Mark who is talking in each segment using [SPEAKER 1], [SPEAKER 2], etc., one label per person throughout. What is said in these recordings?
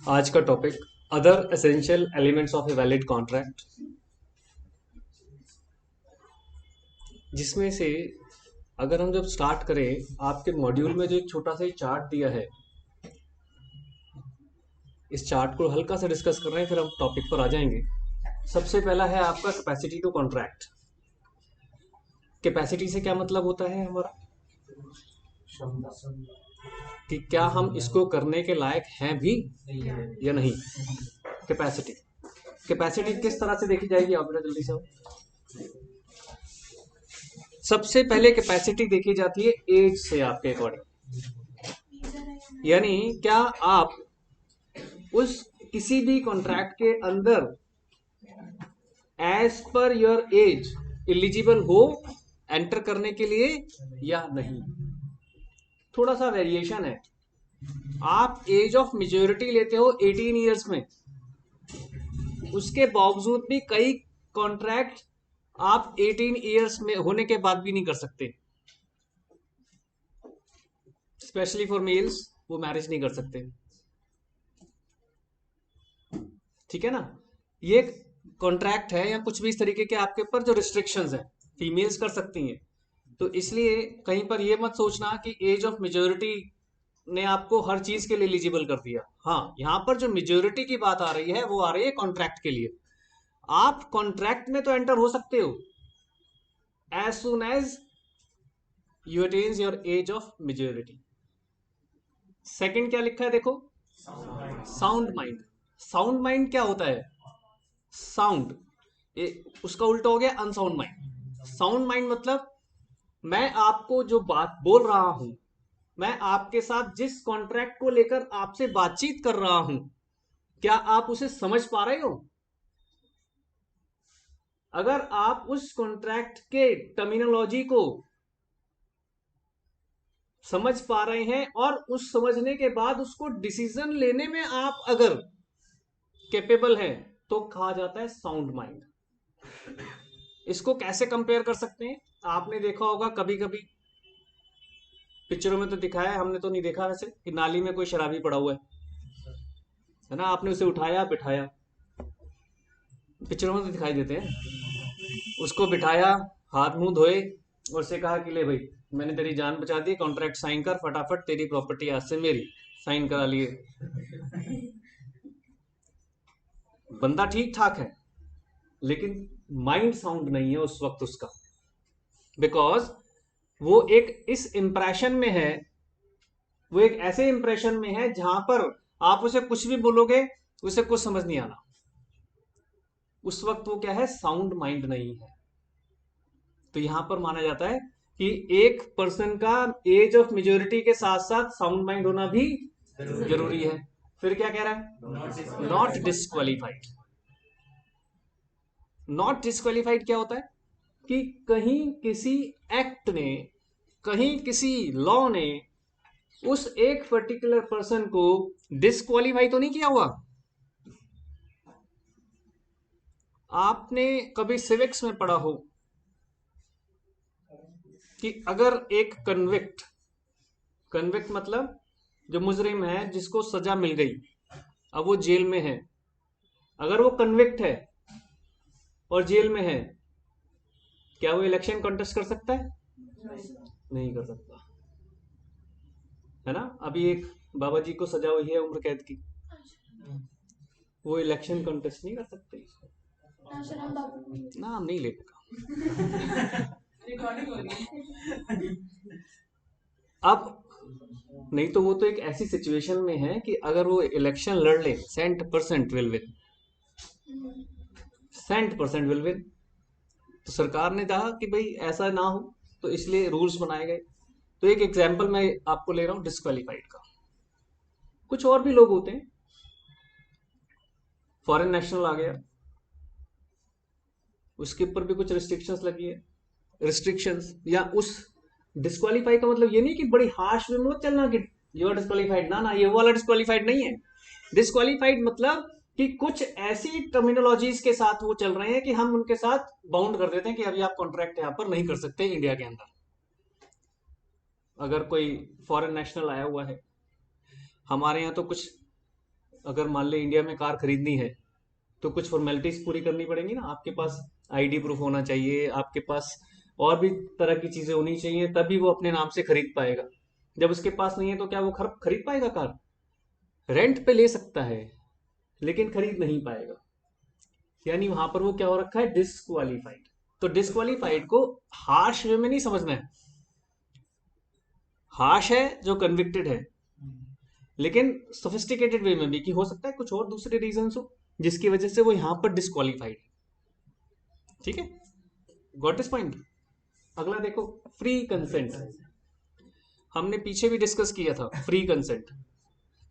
[SPEAKER 1] आज का topic other essential elements of a valid contract, जिसमें से अगर हम जब स्टार्ट करें, आपके मॉड्यूल में जो एक छोटा सा चार्ट दिया है, इस चार्ट को हल्का सा डिस्कस कर रहे हैं, फिर हम टॉपिक पर आ जाएंगे। सबसे पहला है आपका कैपेसिटी टू कॉन्ट्रैक्ट। कैपेसिटी से क्या मतलब होता है हमारा, कि क्या हम इसको करने के लायक हैं भी या नहीं। कैपेसिटी कैपेसिटी किस तरह से देखी जाएगी, आप जल्दी से। सबसे पहले कैपेसिटी देखी जाती है एज से, आपके अकॉर्डिंग। यानी क्या आप उस किसी भी कॉन्ट्रैक्ट के अंदर as per your age eligible हो एंटर करने के लिए या नहीं। थोड़ा सा वेरिएशन है। आप एज ऑफ मेच्योरिटी लेते हो 18 इयर्स में, उसके बावजूद भी कई कॉन्ट्रैक्ट आप 18 इयर्स में होने के बाद भी नहीं कर सकते। स्पेशली फॉर मेल्स, वो मैरिज नहीं कर सकते। ठीक है ना। ये कॉन्ट्रैक्ट है या कुछ भी इस तरीके के आपके ऊपर जो रिस्ट्रिक्शंस हैं, फीमेल्स कर सकती हैं। तो इसलिए कहीं पर ये मत सोचना कि एज ऑफ मेजोरिटी ने आपको हर चीज के लिए एलिजिबल कर दिया। हाँ, यहाँ पर जो मेजोरिटी की बात आ रही है वो आ रही है कॉन्ट्रैक्ट के लिए। आप कॉन्ट्रैक्ट में तो एंटर हो सकते हो as soon as you attains your age of majority. Second क्या लिखा है देखो, साउंड माइंड। साउंड माइंड क्या होता है? साउंड, ये उसका उल्टा हो गया अनसाउंड माइंड। साउंड माइंड मतलब मैं आपको जो बात बोल रहा हूं, मैं आपके साथ जिस कॉन्ट्रैक्ट को लेकर आपसे बातचीत कर रहा हूं, क्या आप उसे समझ पा रहे हो? अगर आप उस कॉन्ट्रैक्ट के टर्मिनोलॉजी को समझ पा रहे हैं और उस समझने के बाद उसको डिसीजन लेने में आप अगर कैपेबल हैं, तो कहा जाता है साउंड माइंड। इसको कैसे कंपेयर कर सकते हैं? आपने देखा होगा कभी कभी, पिक्चरों में तो दिखाया है, हमने तो नहीं देखा वैसे, कि नाली में कोई शराबी पड़ा हुआ है ना, आपने उसे उठाया बिठाया, पिक्चरों में तो दिखाई देते हैं। उसको बिठाया, हाथ मुंह धोए और से कहा कि ले भाई, मैंने तेरी जान बचा दी, कॉन्ट्रैक्ट साइन कर फटाफट, तेरी प्रॉपर्टी आज से मेरी, साइन करा लिए। बंदा ठीक ठाक है, लेकिन माइंड साउंड नहीं है उस वक्त उसका, बिकॉज वो एक इस इंप्रेशन में है, वो एक ऐसे इंप्रेशन में है जहां पर आप उसे कुछ भी बोलोगे उसे कुछ समझ नहीं आना। उस वक्त वो क्या है, साउंड माइंड नहीं है। तो यहां पर माना जाता है कि एक पर्सन का एज ऑफ मेजोरिटी के साथ साथ साउंड माइंड होना भी जरूरी है। फिर क्या कह रहा है, नॉट डिस्क्वालिफाइड। नॉट डिस्क्वालिफाइड क्या होता है कि कहीं किसी एक्ट ने, कहीं किसी लॉ ने उस एक पर्टिकुलर पर्सन को डिस्क्वालीफाई तो नहीं किया हुआ। आपने कभी सिविक्स में पढ़ा हो कि अगर एक कन्विक्ट, कन्विक्ट मतलब जो मुजरिम है जिसको सजा मिल गई, अब वो जेल में है, अगर वो कन्विक्ट है और जेल में है, क्या वो इलेक्शन कॉन्टेस्ट कर सकता है? नहीं कर सकता, है ना। अभी एक बाबा जी को सजा हुई है उम्र कैद की, वो इलेक्शन कॉन्टेस्ट नहीं कर सकते। नाम नहीं लेगा। अब नहीं तो वो तो एक ऐसी सिचुएशन में है कि अगर वो इलेक्शन लड़ ले, 100% विल विन, 100% विल विन। तो सरकार ने कहा कि भाई ऐसा ना हो, तो इसलिए रूल्स बनाए गए। तो एक एग्जाम्पल मैं आपको ले रहा हूं डिस्क्वालीफाइड का। कुछ और भी लोग होते हैं, फॉरेन नेशनल आ गया, उसके ऊपर भी कुछ रिस्ट्रिक्शंस लगी है। रिस्ट्रिक्शंस या उस डिस्क्वालीफाई का मतलब ये नहीं कि बड़ी हार्श वे में मत चलना कि यू आर डिस्क्वालीफाइड, ना ना, ये वाला डिस्क्वालीफाइड नहीं है। डिस्क्वालीफाइड मतलब कि कुछ ऐसी टर्मिनोलॉजीज के साथ वो चल रहे हैं कि हम उनके साथ बाउंड कर देते हैं कि अभी आप कॉन्ट्रैक्ट यहां पर नहीं कर सकते इंडिया के अंदर। अगर कोई फॉरेन नेशनल आया हुआ है, हमारे यहाँ तो कुछ अगर मान ले इंडिया में कार खरीदनी है तो कुछ फॉर्मेलिटीज पूरी करनी पड़ेंगी ना। आपके पास आईडी प्रूफ होना चाहिए, आपके पास और भी तरह की चीजें होनी चाहिए, तभी वो अपने नाम से खरीद पाएगा। जब उसके पास नहीं है तो क्या वो खरीद पाएगा कार? रेंट पे ले सकता है लेकिन खरीद नहीं पाएगा। यानी वहां पर वो क्या हो रखा है, डिस्क्वालीफाइड। तो डिस्क्वालीफाइड को हार्श वे में नहीं समझना है। हार्श है जो कन्विक्टेड है, लेकिन सोफिस्टिकेटेड वे में भी कि हो सकता है कुछ और दूसरे रीजन हो जिसकी वजह से वो यहां पर डिस्क्वालीफाइड। ठीक है, गॉट दिस पॉइंट। अगला देखो, फ्री कंसेंट। हमने पीछे भी डिस्कस किया था फ्री कंसेंट।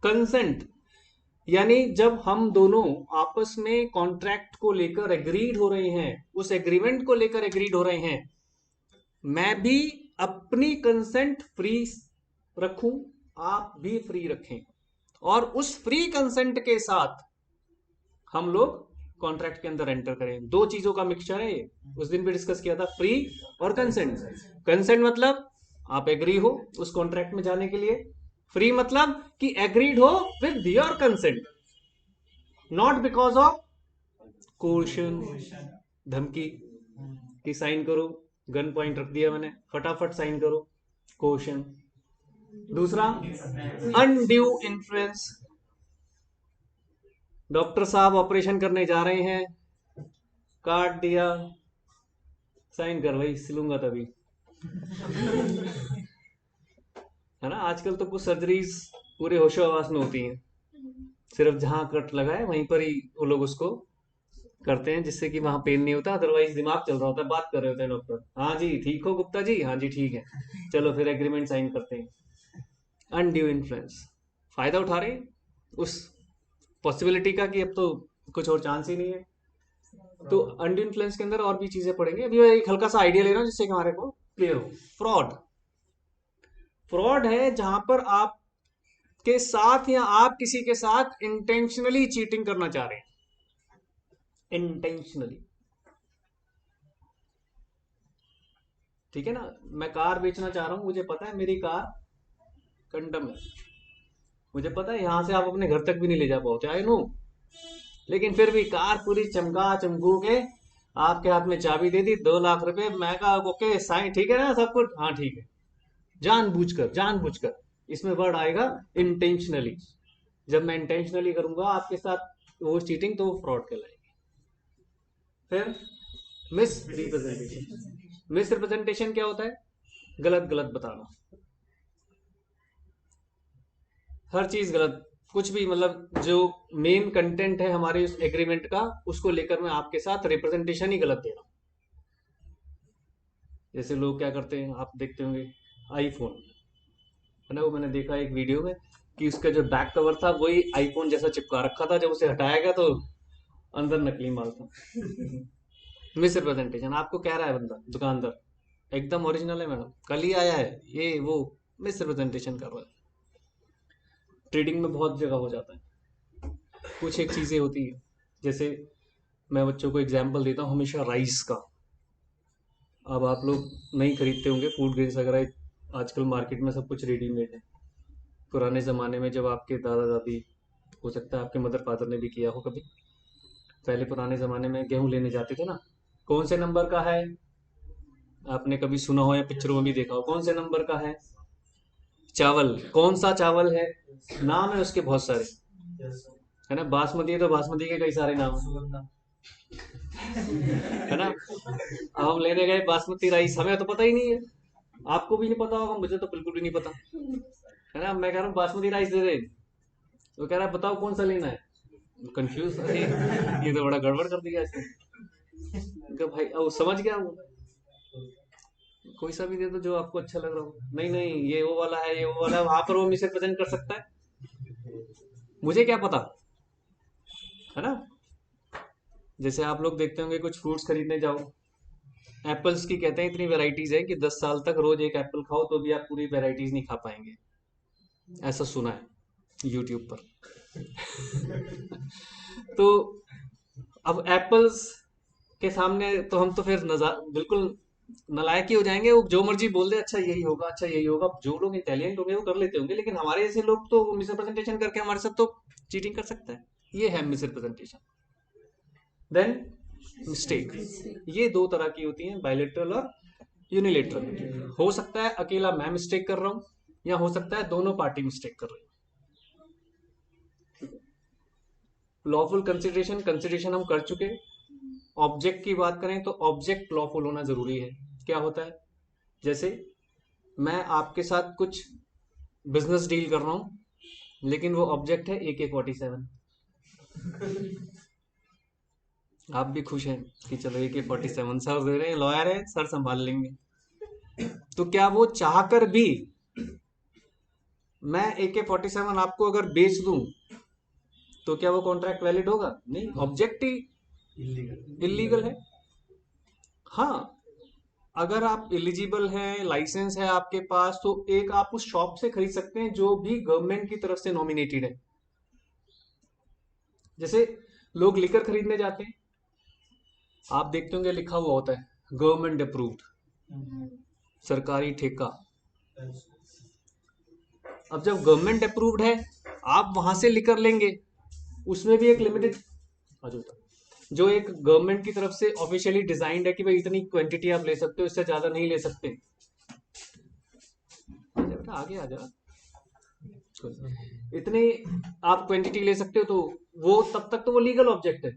[SPEAKER 1] कंसेंट यानी जब हम दोनों आपस में कॉन्ट्रैक्ट को लेकर एग्रीड हो रहे हैं, उस एग्रीमेंट को लेकर एग्रीड हो रहे हैं, मैं भी अपनी कंसेंट फ्री रखूं, आप भी फ्री रखें, और उस फ्री कंसेंट के साथ हम लोग कॉन्ट्रैक्ट के अंदर एंटर करें। दो चीजों का मिक्सचर है ये, उस दिन भी डिस्कस किया था, फ्री और कंसेंट। कंसेंट मतलब आप एग्री हो उस कॉन्ट्रैक्ट में जाने के लिए, फ्री मतलब कि एग्रीड हो with your consent, not because of coercion, धमकी कि साइन करो, गन पॉइंट रख दिया मैंने, फटाफट साइन करो, कोर्शन। दूसरा, अनड्यू इन्फ्लुएंस। डॉक्टर साहब ऑपरेशन करने जा रहे हैं, काट दिया, साइन कर भाई, सिलूंगा तभी। है ना, आजकल तो कुछ सर्जरीज पूरे होशो आवास में होती हैं, सिर्फ जहां कट लगा है वहीं पर ही वो लोग उसको करते हैं, जिससे कि वहां पेन नहीं होता, अदरवाइज दिमाग चल रहा होता है, बात कर रहे होते हैं डॉक्टर। हाँ जी ठीक हो गुप्ता जी, हाँ जी ठीक है, चलो फिर एग्रीमेंट साइन करते हैं। अनड्यू इन्फ्लुएंस, फायदा उठा रहे हैं उस पॉसिबिलिटी का कि अब तो कुछ और चांस ही नहीं है। तो अनड्यू इन्फ्लुएंस के अंदर और भी चीजें पढ़ेंगे, अभी मैं एक हल्का सा आइडिया ले रहा हूँ जिससे कि हमारे को क्लियर हो। फ्रॉड, फ्रॉड है जहां पर आप के साथ या आप किसी के साथ इंटेंशनली चीटिंग करना चाह रहे हैं, इंटेंशनली। ठीक है ना, मैं कार बेचना चाह रहा हूं, मुझे पता है मेरी कार कंडम है, मुझे पता है यहां से आप अपने घर तक भी नहीं ले जा पाओगे, आई नो, लेकिन फिर भी कार पूरी चमका चमकू के आपके हाथ में चाबी दे दी, 2 लाख रुपए, मैं कहा ओके साइन, ठीक है ना सब कुछ, हाँ ठीक है, जानबूझकर, जानबूझकर, इसमें वर्ड आएगा इंटेंशनली। जब मैं इंटेंशनली करूंगा आपके साथ वो चीटिंग, तो वो फ्रॉड कहलाएगी। फिर मिस रिप्रेजेंटेशन। मिस रिप्रेजेंटेशन क्या होता है? गलत गलत बताना, हर चीज गलत, कुछ भी, मतलब जो मेन कंटेंट है हमारे उस एग्रीमेंट का, उसको लेकर मैं आपके साथ रिप्रेजेंटेशन ही गलत दे रहा हूं। जैसे लोग क्या करते हैं, आप देखते होंगे, आईफोन है ना, वो मैंने देखा एक वीडियो में कि उसका जो बैक कवर था वही आईफोन जैसा चिपका रखा था, जब उसे हटाया गया तो अंदर नकली माल था। मिस रिप्रेजेंटेशन, आपको कह रहा है बंदा, दुकानदार एकदम ओरिजिनल है मैडम, कल ही आया है ये वो, मिस रिप्रेजेंटेशन कर रहा है। ट्रेडिंग में बहुत जगह हो जाता है। कुछ एक चीजें होती है, जैसे मैं बच्चों को एग्जाम्पल देता हूँ हमेशा राइस का। अब आप लोग नहीं खरीदते होंगे फूड ग्रेन्स वगैरह, आजकल मार्केट में सब कुछ रेडीमेड है। पुराने ज़माने में जब आपके दादा दादी, हो सकता है आपके मदर फादर ने भी किया हो कभी, पहले पुराने ज़माने में गेहूं लेने जाते थे ना, कौन से नंबर का है, आपने कभी सुना हो या पिक्चरों में भी देखा हो, कौन से नंबर का है चावल, कौन सा चावल है, नाम है उसके बहुत सारे, है ना, बासमती है तो बासमती के कई सारे नाम है ना। अब हम लेने गए बासमती राइस, हमें तो पता ही नहीं है, आपको भी नहीं पता होगा, मुझे तो बिल्कुल भी नहीं पता, है ना। मैं कह रहा हूँ बासमती राइस दे दे, वो कह रहा है बताओ कौन सा लेना है, कंफ्यूज, अरे ये तो बड़ा गड़बड़ कर दिया इसने। भाई वो समझ गया, वो कोई सा भी दे दो जो आपको अच्छा लग रहा हो, नहीं नहीं ये वो वाला है, ये वो वाला है, वहां पर वो मिस प्रेजेंट कर सकता है, मुझे क्या पता, है ना। जैसे आप लोग देखते होंगे कुछ फ्रूट्स खरीदने जाओ, एप्पल्स की कहते हैं इतनी वेराइटीज है कि 10 साल तक रोज एक एप्पल खाओ तो भी आप पूरी वेराइटीज नहीं खा पाएंगे, ऐसा सुना है यूट्यूब पर। तो अब एप्पल्स के सामने तो हम तो फिर नजा बिल्कुल नलायक ही हो जाएंगे, वो जो मर्जी बोल दे अच्छा यही होगा, अच्छा यही होगा। जो लोग इंटेलिजेंट होंगे वो कर लेते होंगे, लेकिन हमारे जैसे लोग तो मिसरिप्रेजेंटेशन करके हमारे साथ तो चीटिंग कर सकता है। ये है मिसरिप्रेजेंटेशन। Then mistake. ये दो तरह की होती हैं, बायलेटरल और यूनिलेटरल। हो सकता है अकेला मैं मिस्टेक कर रहा हूं, या हो सकता है दोनों पार्टी मिस्टेक कर रही है। लॉफुल कंसिडरेशन, कंसिडरेशन हम कर चुके। ऑब्जेक्ट की बात करें तो ऑब्जेक्ट लॉफुल होना जरूरी है। क्या होता है, जैसे मैं आपके साथ कुछ बिजनेस डील कर रहा हूं, लेकिन वो ऑब्जेक्ट है AK-47। आप भी खुश हैं कि चलो AK-47 सर दे रहे हैं, लॉयर है सर संभाल लेंगे। तो क्या वो चाहकर भी मैं AK-47 आपको अगर बेच दूं तो क्या वो कॉन्ट्रैक्ट वैलिड होगा? नहीं, ऑब्जेक्ट ही इलीगल है। हाँ, अगर आप एलिजिबल हैं, लाइसेंस है आपके पास, तो एक आप उस शॉप से खरीद सकते हैं जो भी गवर्नमेंट की तरफ से नॉमिनेटेड है। जैसे लोग लिकर खरीदने जाते हैं, आप देखते होंगे लिखा हुआ होता है गवर्नमेंट अप्रूव्ड, सरकारी ठेका। अब जब गवर्नमेंट अप्रूव्ड है, आप वहां से लिकर लेंगे, उसमें भी एक लिमिटेड जो एक गवर्नमेंट की तरफ से ऑफिशियली डिजाइंड है कि भाई इतनी क्वांटिटी आप ले सकते हो, इससे ज्यादा नहीं ले सकते। बेटा आगे आ जा, इतनी आप क्वांटिटी ले सकते हो, तो वो तब तक तो वो लीगल ऑब्जेक्ट है,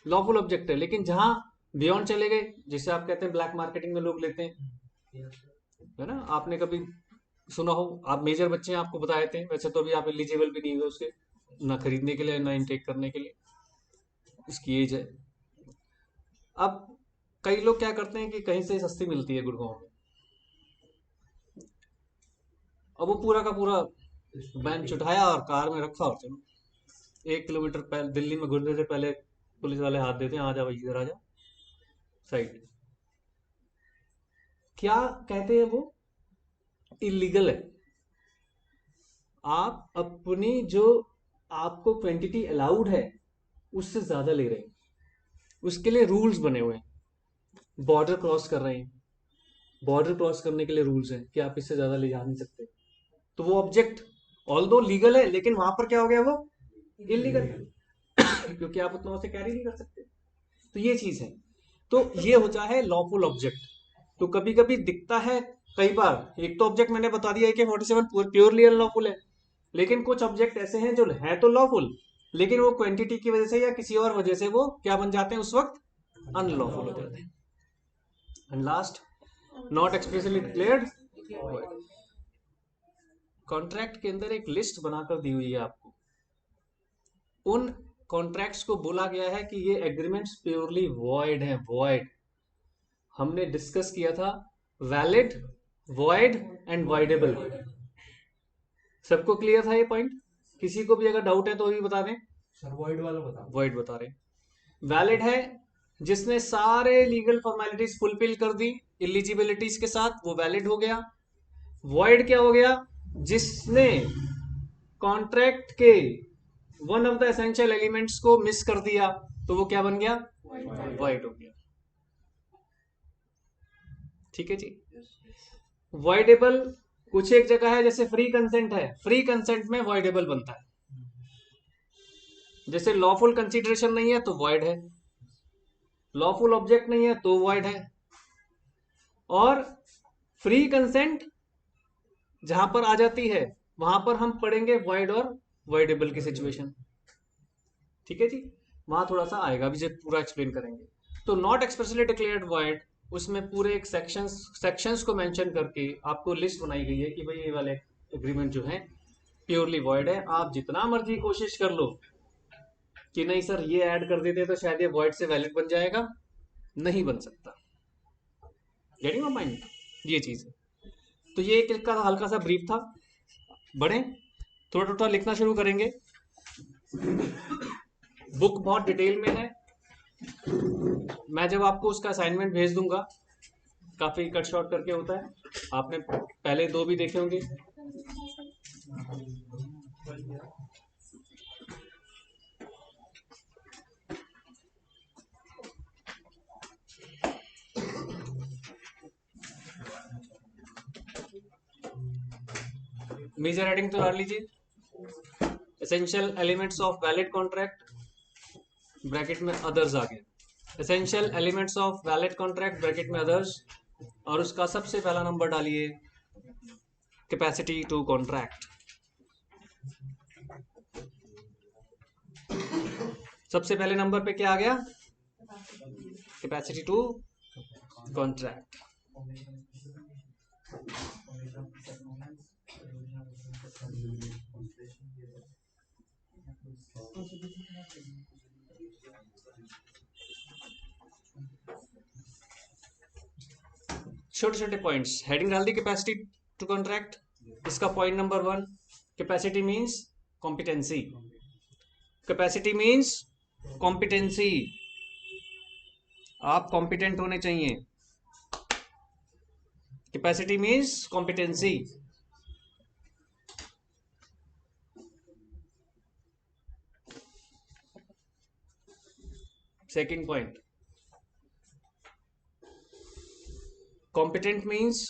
[SPEAKER 1] लॉफुल ऑब्जेक्ट है। लेकिन जहां बियॉन्ड चले गए, जिसे आप कहते हैं ब्लैक मार्केटिंग में लोग लेते हैं, है ना, आपने कभी सुना हो, आप मेजर बच्चे हैं, आपको बताए थे, वैसे तो अभी आप एलिजिबल भी नहीं हुए उसके, ना खरीदने के लिए ना इनटेक करने के लिए, इसकी एज है। अब कई लोग क्या करते हैं कि कहीं से सस्ती मिलती है गुड़गांव में, अब वो पूरा का पूरा बेंच उठाया और कार में रखा, और चलो 1 किलोमीटर पहले दिल्ली में घुसने से पहले पुलिस वाले हाथ देते हैं, आ जा भाई इधर आ जा, साइड। क्या कहते हैं वो, इलीगल है। आप अपनी जो आपको क्वांटिटी अलाउड है उससे ज्यादा ले रहे हैं, उसके लिए रूल्स बने हुए हैं। बॉर्डर क्रॉस कर रहे हैं, बॉर्डर क्रॉस करने के लिए रूल्स हैं कि आप इससे ज्यादा ले जा नहीं सकते। तो वो ऑब्जेक्ट ऑल दो लीगल है, लेकिन वहां पर क्या हो गया, वो इलीगल है, क्योंकि आप उतना उसे कैरी नहीं कर सकते। तो ये चीज है। तो ये होता है लॉफुल ऑब्जेक्ट। तो कभी कभी दिखता है, कई बार एक तो ऑब्जेक्ट मैंने बता दिया है कि 47 प्योरली अनलॉफुल है, लेकिन कुछ ऑब्जेक्ट ऐसे हैं जो है तो लॉफुल, लेकिन वो क्वांटिटी की वजह से या किसी और वजह से वो क्या बन जाते हैं, उस वक्त अनलॉफुल हो जाते हैं। And last, not expressly declared. Contract के अंदर एक लिस्ट बनाकर दी हुई है आपको, उन कॉन्ट्रैक्ट्स को बोला गया है कि ये एग्रीमेंट्स प्योरली वॉइड हैं, वॉइड। हमने डिस्कस किया था वैलिड, वॉइड एंड वॉइडेबल। सबको क्लियर था ये पॉइंट? किसी को भी अगर डाउट है तो भी बता दें।
[SPEAKER 2] सर वॉइड वाला बता।
[SPEAKER 1] वॉइड बता रहे, वैलिड है जिसने सारे लीगल फॉर्मेलिटीज फुलफिल कर दी इलिजिबिलिटीज के साथ, वो वैलिड हो गया। वॉइड क्या हो गया, जिसने कॉन्ट्रैक्ट के one of the essential elements को मिस कर दिया, तो वो क्या बन गया, वॉइड हो गया। ठीक है जी। वॉइडेबल कुछ एक जगह है, जैसे फ्री कंसेंट है, फ्री कंसेंट में वॉइडेबल बनता है। जैसे लॉफुल कंसिडरेशन नहीं है तो वॉइड है, लॉफुल ऑब्जेक्ट नहीं है तो वॉइड है। और फ्री कंसेंट जहां पर आ जाती है, वहां पर हम पढ़ेंगे वॉइड और वॉइडेबल की सिचुएशन। ठीक है जी, वहां थोड़ा सा आएगा, अभी जब पूरा एक्सप्लेन करेंगे। तो नॉट एक्सप्रेसली डिक्लेयर्ड वॉइड, उसमें पूरे एक सेक्शंस को मेंशन करके आपको लिस्ट बनाई गई है कि भाई ये वाले एग्रीमेंट जो है प्योरली वॉइड है। आप जितना मर्जी कोशिश कर लो कि नहीं सर ये ऐड कर देते तो शायद ये वॉइड से वैलिड बन जाएगा, नहीं बन सकता। गेटिंग माय पॉइंट, ये चीज है। तो ये एक का हल्का सा ब्रीफ था। बढ़े, थोड़ा थोड़ा लिखना शुरू करेंगे। बुक बहुत डिटेल में है, मैं जब आपको उसका असाइनमेंट भेज दूंगा, काफी कट शॉर्ट करके होता है, आपने पहले दो भी देखे होंगे। मेजर हेडिंग तो डाल लीजिए, essential elements of valid contract, bracket में अदर्स आ गया, essential elements of valid contract bracket में अदर्स, और उसका सबसे पहला नंबर डालिए कैपेसिटी टू कॉन्ट्रैक्ट। सबसे पहले नंबर पे क्या आ गया, कैपेसिटी टू कॉन्ट्रैक्ट। छोटे छोटे पॉइंट्स, हेडिंग डाल दी कैपेसिटी टू कॉन्ट्रैक्ट। इसका point number 1, capacity means competency, capacity means competency, आप कॉम्पिटेंट होने चाहिए, capacity means competency. Second point, competent means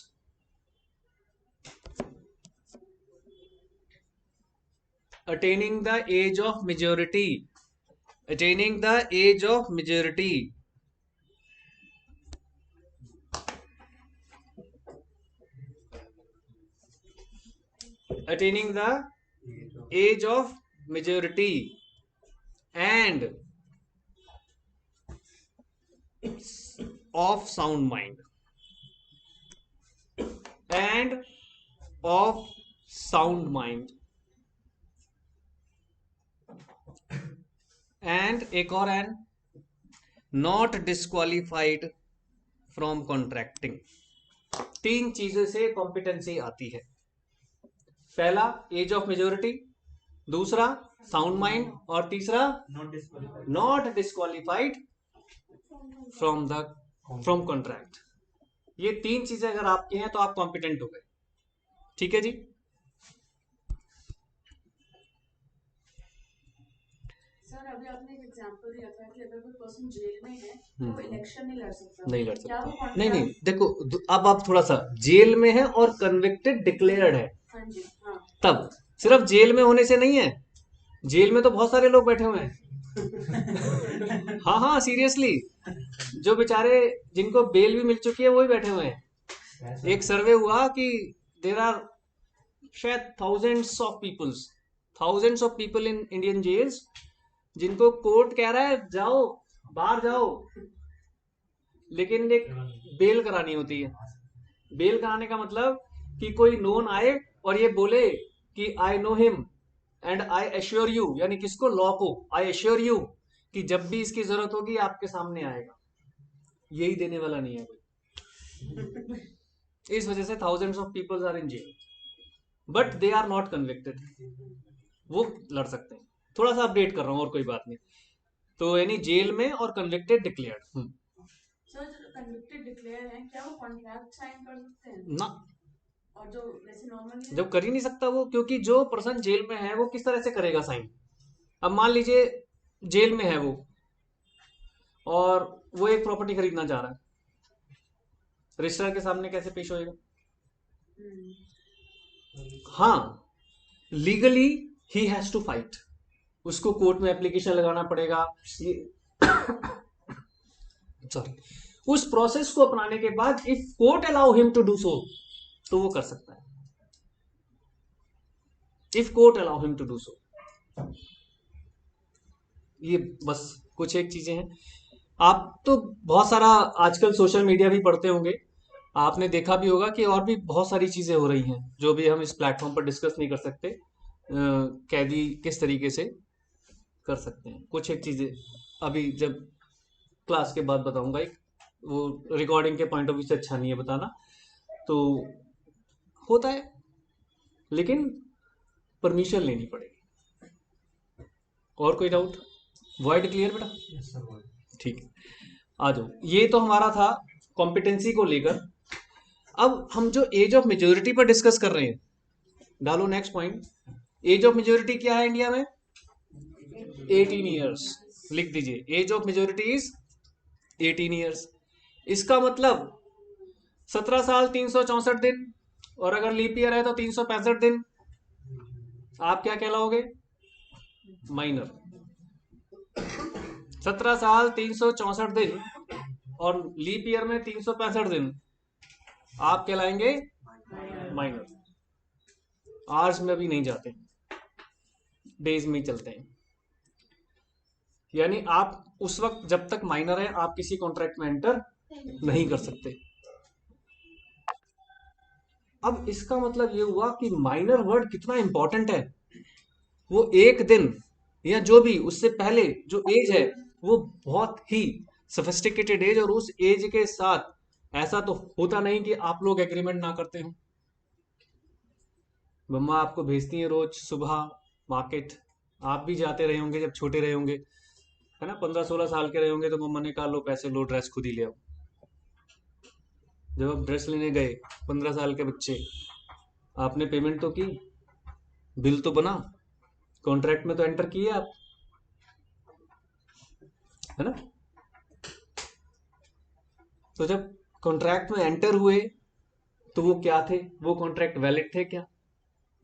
[SPEAKER 1] attaining the age of majority, attaining the age of majority, attaining the age of majority and of sound mind, and of sound mind, and एक और and not disqualified from contracting. 3 चीजों से competency आती है, पहला as of majority, दूसरा sound mind, और तीसरा नॉट डिस्क्वालिफाइड फ्रॉम कॉन्ट्रैक्ट। ये 3 चीजें अगर आपकी हैं तो आप कॉम्पिटेंट हो गए। ठीक है जी।
[SPEAKER 2] सर अभी आपने एक एग्जांपल दिया था कि अगर कोई पर्सन जेल में है तो वो इलेक्शन नहीं लड़ सकता,
[SPEAKER 1] नहीं लड़
[SPEAKER 2] क्या वो
[SPEAKER 1] सकता, नहीं
[SPEAKER 2] कॉन्ट्रैक्ट?
[SPEAKER 1] देखो, अब आप थोड़ा सा, जेल में है और कन्विक्टेड डिक्लेयर्ड है,
[SPEAKER 2] हाँ जी, हाँ
[SPEAKER 1] तब सिर्फ जेल में होने से नहीं है, जेल में तो बहुत सारे लोग बैठे हुए हैं। हाँ हाँ सीरियसली, जो बेचारे जिनको बेल भी मिल चुकी है वो ही बैठे हुए हैं। एक सर्वे हुआ कि देर आर शायद thousands of people in Indian jails जिनको कोर्ट कह रहा है जाओ बाहर जाओ, लेकिन एक बेल करानी होती है। बेल कराने का मतलब कि कोई नोन आए और ये बोले कि I know him and I assure you, यानी किसको, लॉ को, आई एश्योर यू कि जब भी इसकी जरूरत होगी आपके सामने आएगा, यही देने वाला नहीं है कोई। इस वजह से thousands of peoples are in jail but they are not convicted, वो लड़ सकते हैं। थोड़ा सा अपडेट कर रहा हूँ और कोई बात नहीं। तो यानी जेल में और कन्विक्टेड डिक्लेयर्ड।
[SPEAKER 2] सर जो कन्विक्टेड डिक्लेयर है क्या वो कॉन्ट्रैक्ट साइन कर सकते हैं?
[SPEAKER 1] ना,
[SPEAKER 2] और जो वैसे नॉर्मली
[SPEAKER 1] जब कर ही नहीं सकता वो, क्योंकि जो पर्सन जेल में है वो किस तरह से करेगा साइन। अब मान लीजिए जेल में है वो और वो एक प्रॉपर्टी खरीदना चाह रहा है, रजिस्ट्रार के सामने कैसे पेश होएगा? हाँ, legally he has to fight, उसको कोर्ट में एप्लीकेशन लगाना पड़ेगा, सॉरी, उस प्रोसेस को अपनाने के बाद if court allow him to do so तो वो कर सकता है, if court allow him to do so. ये बस कुछ एक चीजें हैं। आप तो बहुत सारा आजकल सोशल मीडिया भी पढ़ते होंगे, आपने देखा भी होगा कि और भी बहुत सारी चीजें हो रही हैं जो भी हम इस प्लेटफॉर्म पर डिस्कस नहीं कर सकते। कैदी किस तरीके से कर सकते हैं, कुछ एक चीजें अभी जब क्लास के बाद बताऊंगा। एक वो रिकॉर्डिंग के पॉइंट ऑफ व्यू से अच्छा नहीं है बताना, तो होता है लेकिन परमिशन लेनी पड़ेगी। और कोई डाउट? वर्ड क्लियर बेटा? ठीक है, आ जाओ। ये तो हमारा था कॉम्पिटेंसी को लेकर। अब हम जो एज ऑफ मेजोरिटी पर डिस्कस कर रहे हैं, डालो next point. Age of majority क्या है इंडिया में? 18 ईयर्स। लिख दीजिए, age of majority is 18 years. इसका मतलब 17 साल 364 दिन, और अगर लीप ईयर है तो 365 दिन, आप क्या कहलाओगे? माइनर। 17 साल 364 दिन और लीप ईयर में 365 दिन, आप कहलाएंगे माइनर। आवर्स में भी नहीं जाते, डेज में ही चलते हैं। यानी आप उस वक्त जब तक माइनर है आप किसी कॉन्ट्रैक्ट में एंटर नहीं कर सकते। अब इसका मतलब ये हुआ कि माइनर वर्ड कितना इंपॉर्टेंट है। वो एक दिन या जो भी उससे पहले जो एज है वो बहुत ही सोफिस्टिकेटेड एज, और उस एज के साथ ऐसा तो होता नहीं कि आप लोग एग्रीमेंट ना करते हो। मम्मा आपको भेजती है रोज सुबह मार्केट, आप भी जाते रहे होंगे जब छोटे रहे होंगे, है ना? 15-16 साल के रहे होंगे तो मम्मा ने कहा लो पैसे लो, ड्रेस खुद ही ले आओ। जब आप ड्रेस लेने गए 15 साल के बच्चे, आपने पेमेंट तो की, बिल तो बना, कॉन्ट्रैक्ट में तो एंटर किए आप, है ना? तो जब कॉन्ट्रैक्ट में एंटर हुए तो वो क्या थे? वो कॉन्ट्रैक्ट वैलिड थे क्या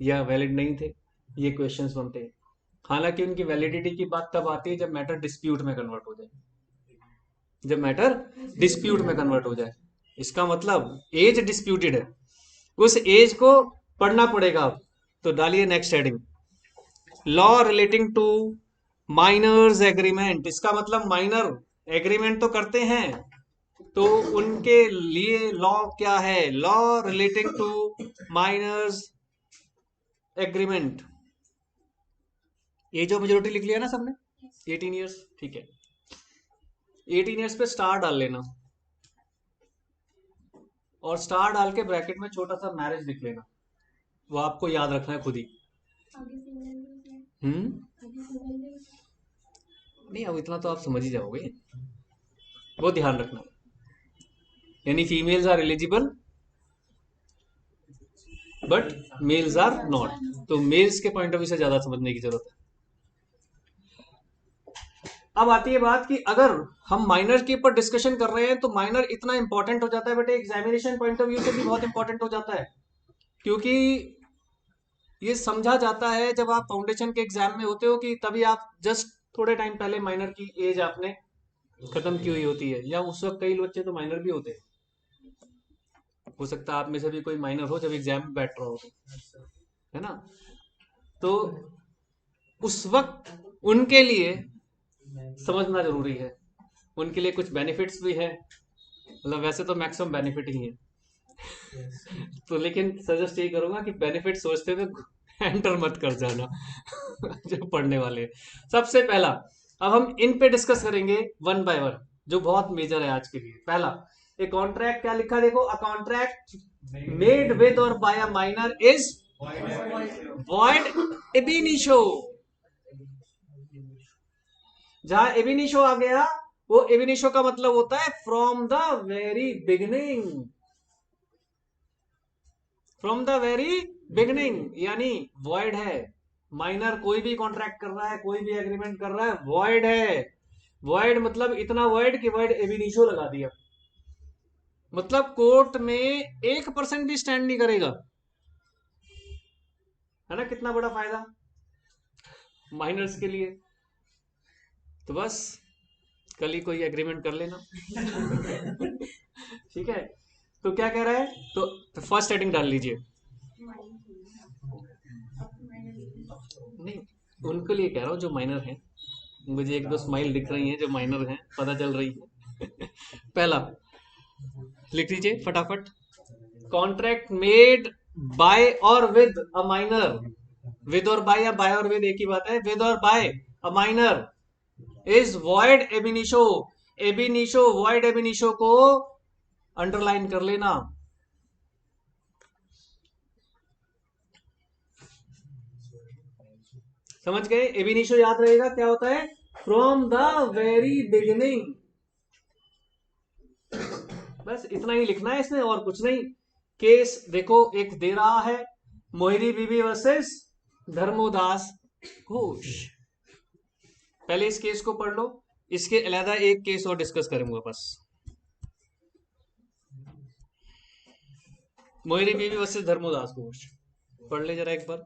[SPEAKER 1] या वैलिड नहीं थे? ये क्वेश्चंस बनते हैं। हालांकि उनकी वैलिडिटी की बात तब आती है जब मैटर डिस्प्यूट में कन्वर्ट हो जाए, जब मैटर डिस्प्यूट में कन्वर्ट हो जाए। इसका मतलब एज डिस्प्यूटेड है, उस एज को पढ़ना पड़ेगा। अब तो डालिए next heading, law relating to minors agreement. इसका मतलब माइनर एग्रीमेंट तो करते हैं, तो उनके लिए लॉ क्या है? Law relating to minors agreement. Age of majority लिख लिया ना सबने? 18 ईयर्स, ठीक है। 18 ईयर्स पे स्टार डाल लेना, और स्टार डाल के ब्रैकेट में छोटा सा मैरिज लिख लेना, वो आपको याद रखना है खुद ही। नहीं, अब इतना तो आप समझ ही जाओगे, वो ध्यान रखना। यानी females are eligible but males are not, तो मेल्स के पॉइंट ऑफ व्यू से ज्यादा समझने की जरूरत है। अब आती है बात कि अगर हम माइनर के ऊपर डिस्कशन कर रहे हैं तो माइनर इतना इंपॉर्टेंट हो जाता है बेटे, एग्जामिनेशन पॉइंट ऑफ व्यू से भी बहुत इंपॉर्टेंट हो जाता है, क्योंकि ये समझा जाता है जब आप फाउंडेशन के एग्जाम में होते हो कि तभी आप जस्ट थोड़े टाइम पहले माइनर की एज आपने खत्म की हुई होती है, या उस वक्त कई बच्चे तो माइनर भी होते हैं। हो सकता है आप में से भी कोई माइनर हो जब एग्जाम में बैठ रहा हो, है ना? तो उस वक्त उनके लिए समझना जरूरी है, उनके लिए कुछ बेनिफिट्स भी है, मतलब वैसे तो मैक्सिमम बेनिफिट ही है तो लेकिन सजेस्ट यही करूंगा कि बेनिफिट सोचते हुए एंटर मत कर जाना जो पढ़ने वाले हैं। सबसे पहला, अब हम इन पे डिस्कस करेंगे वन बाय वन, जो बहुत मेजर है आज के लिए। पहला, एक कॉन्ट्रैक्ट क्या लिखा देखो, a contract made with or by a minor is void ab initio. जहां एब इनिशियो आ गया, वो एब इनिशियो का मतलब होता है from the very beginning, from the very beginning, यानी वॉइड है। माइनर कोई भी कॉन्ट्रैक्ट कर रहा है, कोई भी एग्रीमेंट कर रहा है, वॉइड है। वॉइड मतलब इतना वॉइड कि वॉइड एब इनिशियो लगा दिया, मतलब कोर्ट में 1% भी स्टैंड नहीं करेगा, है ना? कितना बड़ा फायदा माइनर्स के लिए। तो बस कल ही कोई एग्रीमेंट कर लेना ठीक है। तो क्या कह रहा है, तो फर्स्ट हेडिंग डाल लीजिए। नहीं, उनके लिए कह रहा हूँ जो माइनर हैं, मुझे एक दो स्माइल दिख रही हैं जो माइनर हैं, पता चल रही है पहला लिख लीजिए फटाफट, contract made by or with a minor. With or by या बाय और विद एक ही बात है, with or by a minor is void ab initio. Ab initio, void ab initio को अंडरलाइन कर लेना। समझ गए? एब इनिशियो याद रहेगा क्या होता है, फ्रॉम द वेरी बिगिनिंग। बस इतना ही लिखना है इसमें, और कुछ नहीं। केस देखो एक दे रहा है, मोहिनी बीबी वर्सेस धर्मोदास घोष। पहले इस केस को पढ़ लो, इसके अलहदा एक केस और डिस्कस करूंगा बस। मोहिनी बीबी वर्सेस धर्मोदास घोष पढ़ ले जरा एक बार।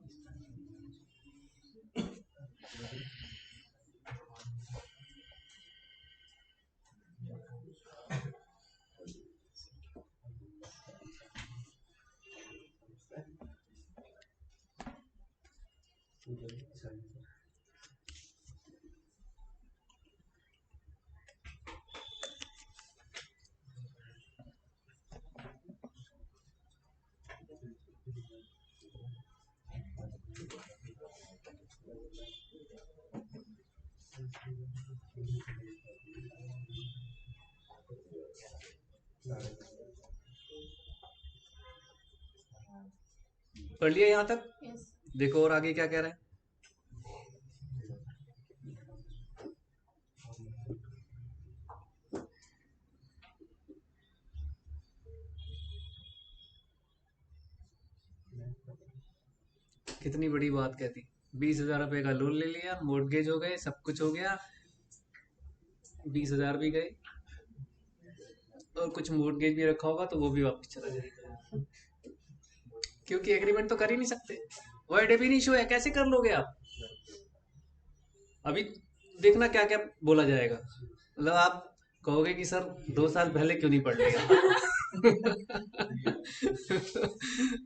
[SPEAKER 1] पढ़ लिया यहाँ तक?
[SPEAKER 2] Yes.
[SPEAKER 1] देखो और आगे क्या कह रहा है। कितनी बड़ी बात कहती, 20,000 रुपए का लोन ले लिया, मोर्टगेज हो गए, सब कुछ हो गया, 20,000 भी गए, और कुछ मोर्टगेज भी रखा होगा तो वो भी वापस चला जाएगा, क्योंकि एग्रीमेंट तो कर ही नहीं सकते, वर्ड भी नहीं शो है, कैसे कर लोगे आप? अभी देखना क्या क्या बोला जाएगा, मतलब आप कहोगे कि सर 2 साल पहले क्यों नहीं पढ़ लिया।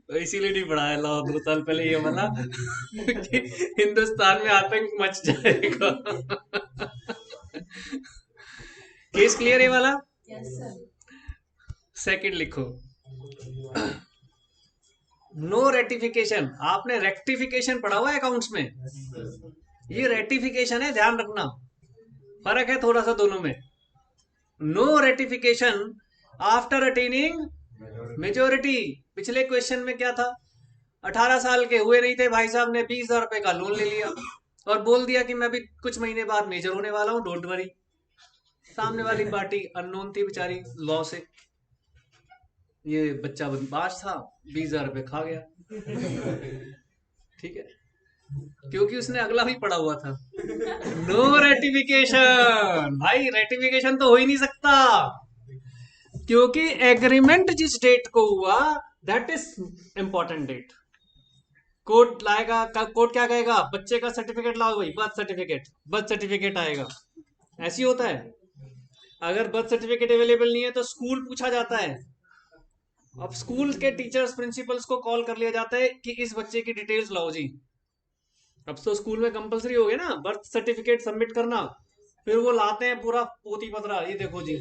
[SPEAKER 1] तो इसीलिए नहीं पढ़ा है लॉ 2 साल पहले, ये वाला कि हिंदुस्तान में आतंक मच जाएगा। केस क्लियर है वाला?
[SPEAKER 2] Yes, sir.
[SPEAKER 1] सेकंड लिखो, नो रेटिफिकेशन। आपने रेक्टिफिकेशन पढ़ा हुआ है अकाउंट्स में, ये रेटिफिकेशन है, ध्यान रखना, फर्क है थोड़ा सा दोनों में। No ratification after attaining majority. पिछले क्वेश्चन में क्या था, 18 साल के हुए नहीं थे भाई साहब ने 20,000 रुपए का लोन ले लिया और बोल दिया कि मैं भी कुछ महीने बाद मेजर होने वाला हूं, डोंट वरी। सामने वाली पार्टी अननोन थी बेचारी, लॉ से ये बच्चा बदमाश था, 20,000 रुपए खा गया। ठीक है, क्योंकि उसने अगला भी पढ़ा हुआ था, नो रेटिफिकेशन। भाई रेटिफिकेशन तो हो ही नहीं सकता, क्योंकि एग्रीमेंट जिस डेट को हुआ that is important date. Court लाएगा, कोर्ट क्या कहेगा, बच्चे का सर्टिफिकेट लाओ, भाई बर्थ सर्टिफिकेट आएगा, ऐसी होता है। अगर बर्थ सर्टिफिकेट अवेलेबल नहीं है तो स्कूल पूछा जाता है, अब स्कूल के टीचर्स प्रिंसिपल्स को कॉल कर लिया जाता है कि इस बच्चे की डिटेल्स लाओ जी। अब तो स्कूल में कंपलसरी हो गया ना बर्थ सर्टिफिकेट सबमिट करना, फिर वो लाते हैं पूरा पोती पतरा, ये देखो जी।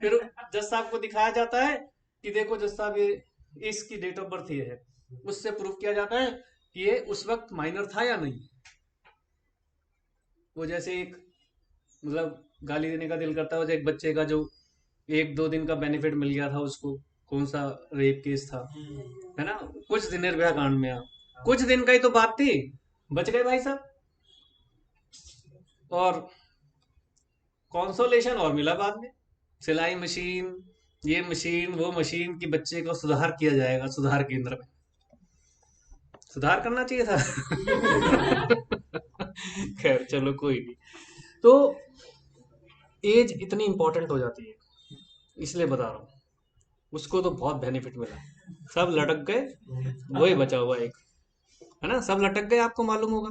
[SPEAKER 1] फिर जज साहब को दिखाया जाता है कि देखो जज साहब ये इसकी डेट ऑफ बर्थ ये है, उससे प्रूफ किया जाता है कि ये उस वक्त माइनर था या नहीं। वो जैसे एक मतलब गाली देने का दिल करता है, एक बच्चे का जो 1-2 दिन का बेनिफिट मिल गया था उसको, कौन सा रेप केस था, है ना, कुछ दिन निर्भया कांड में, कुछ दिन का ही तो बात थी, बच गए भाई साहब। और कॉन्सोलेशन और मिला बाद में, सिलाई मशीन, ये मशीन वो मशीन की बच्चे को सुधार किया जाएगा, सुधार केंद्र में सुधार करना चाहिए था। खैर चलो कोई नहीं। तो एज इतनी इंपॉर्टेंट हो जाती है, इसलिए बता रहा हूँ, उसको तो बहुत बेनिफिट मिला, सब लटक गए, वही बचा हुआ एक, है ना, सब लटक गए, आपको मालूम होगा,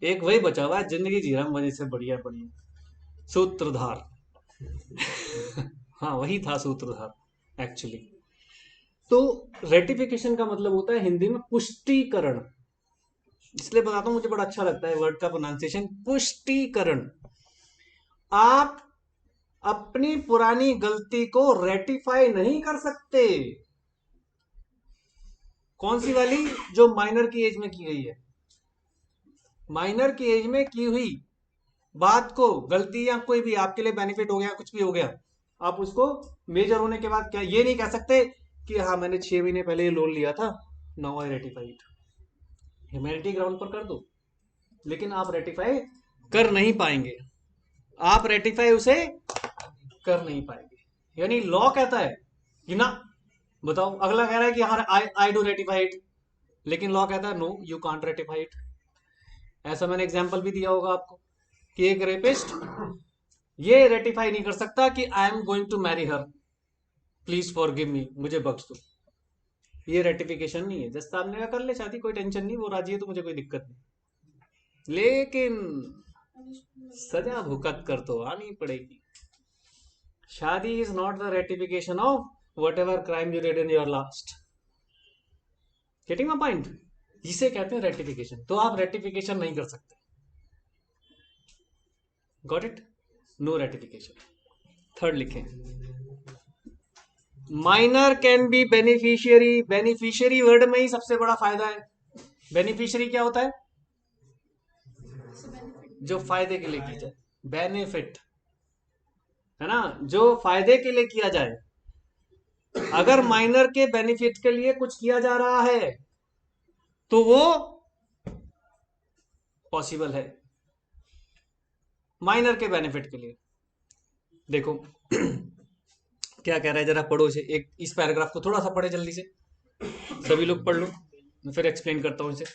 [SPEAKER 1] एक वही बचा हुआ है, जिंदगी जी रहा मजे से, बढ़िया बढ़िया, सूत्रधार। हाँ वही था सूत्रधार एक्चुअली। तो रेटिफिकेशन का मतलब होता है हिंदी में पुष्टिकरण, इसलिए बताता हूं मुझे बड़ा अच्छा लगता है वर्ड का प्रोनाउंसिएशन, पुष्टिकरण। आप अपनी पुरानी गलती को रेटिफाई नहीं कर सकते। कौन सी वाली, जो माइनर की एज में की गई है, माइनर की एज में की हुई बात को, गलती या कोई भी आपके लिए बेनिफिट हो गया, कुछ भी हो गया, आप उसको मेजर होने के बाद क्या ये नहीं कह सकते कि हाँ मैंने 6 महीने पहले ये लोन लिया था, now I ratified. Humanity ground पर कर दो, लेकिन आप रेटिफाई कर नहीं पाएंगे, आप रेटिफाई उसे कर नहीं पाएंगे। यानी लॉ कहता है कि ना, बताओ, अगला कह रहा है कि हाँ आई डू रेटिफाइड, लेकिन लॉ कहता है नो यू कांट रेटिफाइड। ऐसा मैंने एग्जांपल भी दिया होगा आपको कि एक रेपिस्ट ये रेटिफाई नहीं कर सकता कि I am going to marry her, please forgive me, मुझे बख्श दो, ये रेटिफिकेशन नहीं है। जज साहब ने कहा कर ले शादी, कोई टेंशन नहीं, वो राजी है तो मुझे कोई दिक्कत नहीं, लेकिन सजा भुगत कर तो आनी पड़ेगी। शादी is not the ratification of what ever crime you did in your last. Getting my point? इसे कहते हैं रेटिफिकेशन. तो आप रेटिफिकेशन नहीं कर सकते. Got it? No ratification. Third लिखें, minor can be beneficiary. Beneficiary word में ही सबसे बड़ा फायदा है. बेनिफिशियरी क्या होता है? जो फायदे के लिए की जाए. बेनिफिट है ना, जो फायदे के लिए किया जाए. अगर माइनर के बेनिफिट के लिए कुछ किया जा रहा है तो वो पॉसिबल है. माइनर के बेनिफिट के लिए. देखो क्या कह रहा है, जरा पढ़ो इसे. एक इस पैराग्राफ को थोड़ा सा पढ़े जल्दी से, सभी लोग पढ़ लो, मैं फिर एक्सप्लेन करता हूं इसे.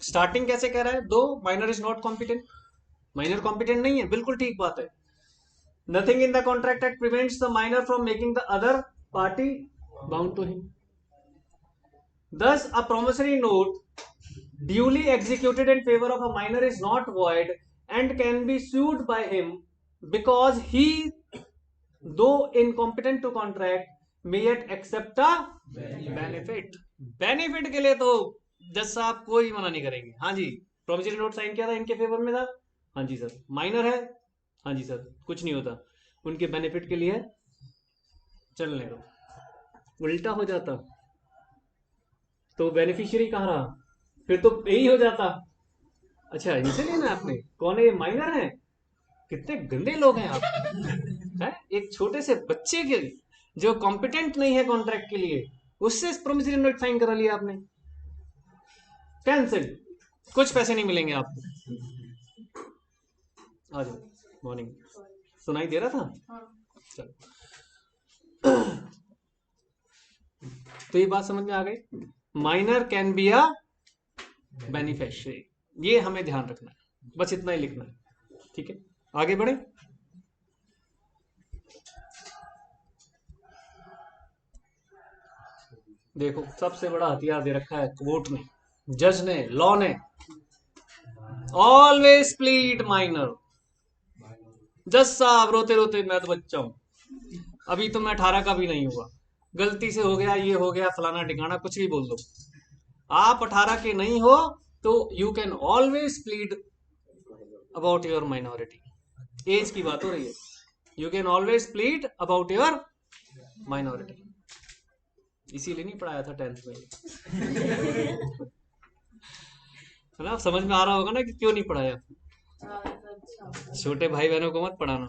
[SPEAKER 1] स्टार्टिंग कैसे कह रहा है? Though minor is not competent. Minor competent नहीं है, बिल्कुल ठीक बात है. Nothing in the contract act prevents the minor from making the other party bound to him. Thus, a promissory note duly executed in favor of a minor is not void and can be sued by him because he, though incompetent to contract, may yet accept a benefit. Benefit के लिए तो जज साहब कोई मना नहीं करेंगे. हाँ जी, प्रोमिसरी नोट साइन किया था, इनके फेवर में था. हाँ जी सर. माइनर है. हाँ जी सर, कुछ नहीं होता. उनके बेनिफिट के लिए चलने दो. उल्टा हो जाता तो बेनिफिशियरी कहाँ रहा? फिर तो यही हो जाता. अच्छा, इनसे लेना आपने? कौन है ये? माइनर है. कितने गंदे लोग हैं आप. है? एक छोटे से बच्चे के जो कॉम्पिटेंट नहीं है कॉन्ट्रैक्ट के लिए, उससे प्रोमिसरी नोट साइन करा लिया आपने. कैंसिल. कुछ पैसे नहीं मिलेंगे आपको. आ जाओ. मॉर्निंग. सुनाई दे रहा था? चलो. तो ये बात समझ में आ गई. Minor can be a beneficiary. ये हमें ध्यान रखना है, बस इतना ही लिखना है. ठीक है, आगे बढ़े. देखो, सबसे बड़ा हथियार दे रखा है कोर्ट ने, जज ने, लॉ ने. Always plead minor. जज साहब रोते रोते, मैं तो बच्चा हूं, अभी तो मैं 18 का भी नहीं हुआ, गलती से हो गया, ये हो गया, फलाना ठिकाना, कुछ भी बोल दो. आप 18 के नहीं हो तो you can always plead about your minority. Age की बात हो रही है. You can always plead about your minority. इसीलिए नहीं पढ़ाया था 10th में. है ना, समझ में आ रहा होगा ना कि क्यों नहीं पढ़ाया. छोटे भाई बहनों को मत पढ़ाना.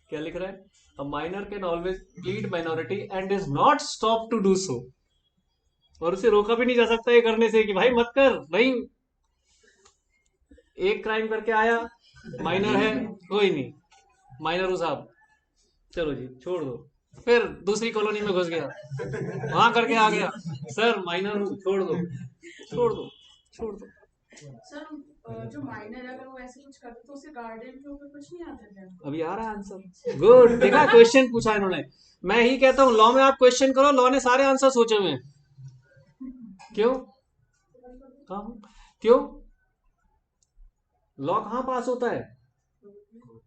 [SPEAKER 1] क्या लिख रहा है? A minor can always plead minority and is not stopped to do so. और उसे रोका भी नहीं जा सकता ये करने से कि भाई मत कर. नहीं, एक क्राइम करके आया, माइनर है, कोई नहीं, माइनर हो साहब, चलो जी छोड़ दो. फिर दूसरी कॉलोनी में घुस गया, वहां करके आ गया, सर माइनर हूं, छोड़ दो, छोड़ दो, छोड़ दो.
[SPEAKER 2] सर जो माइनर है, अगर वो ऐसे कुछ करते तो उसके गार्डियन के ऊपर कुछ नहीं आता क्या?
[SPEAKER 1] अभी आ रहा है आंसर. गुड. देखा, क्वेश्चन पूछा इन्होंने. मैं ही कहता हूँ लॉ में आप क्वेश्चन करो, लॉ ने सारे आंसर सोचे हुए हैं. क्यों? क्यों? लॉ कहाँ पास होता है?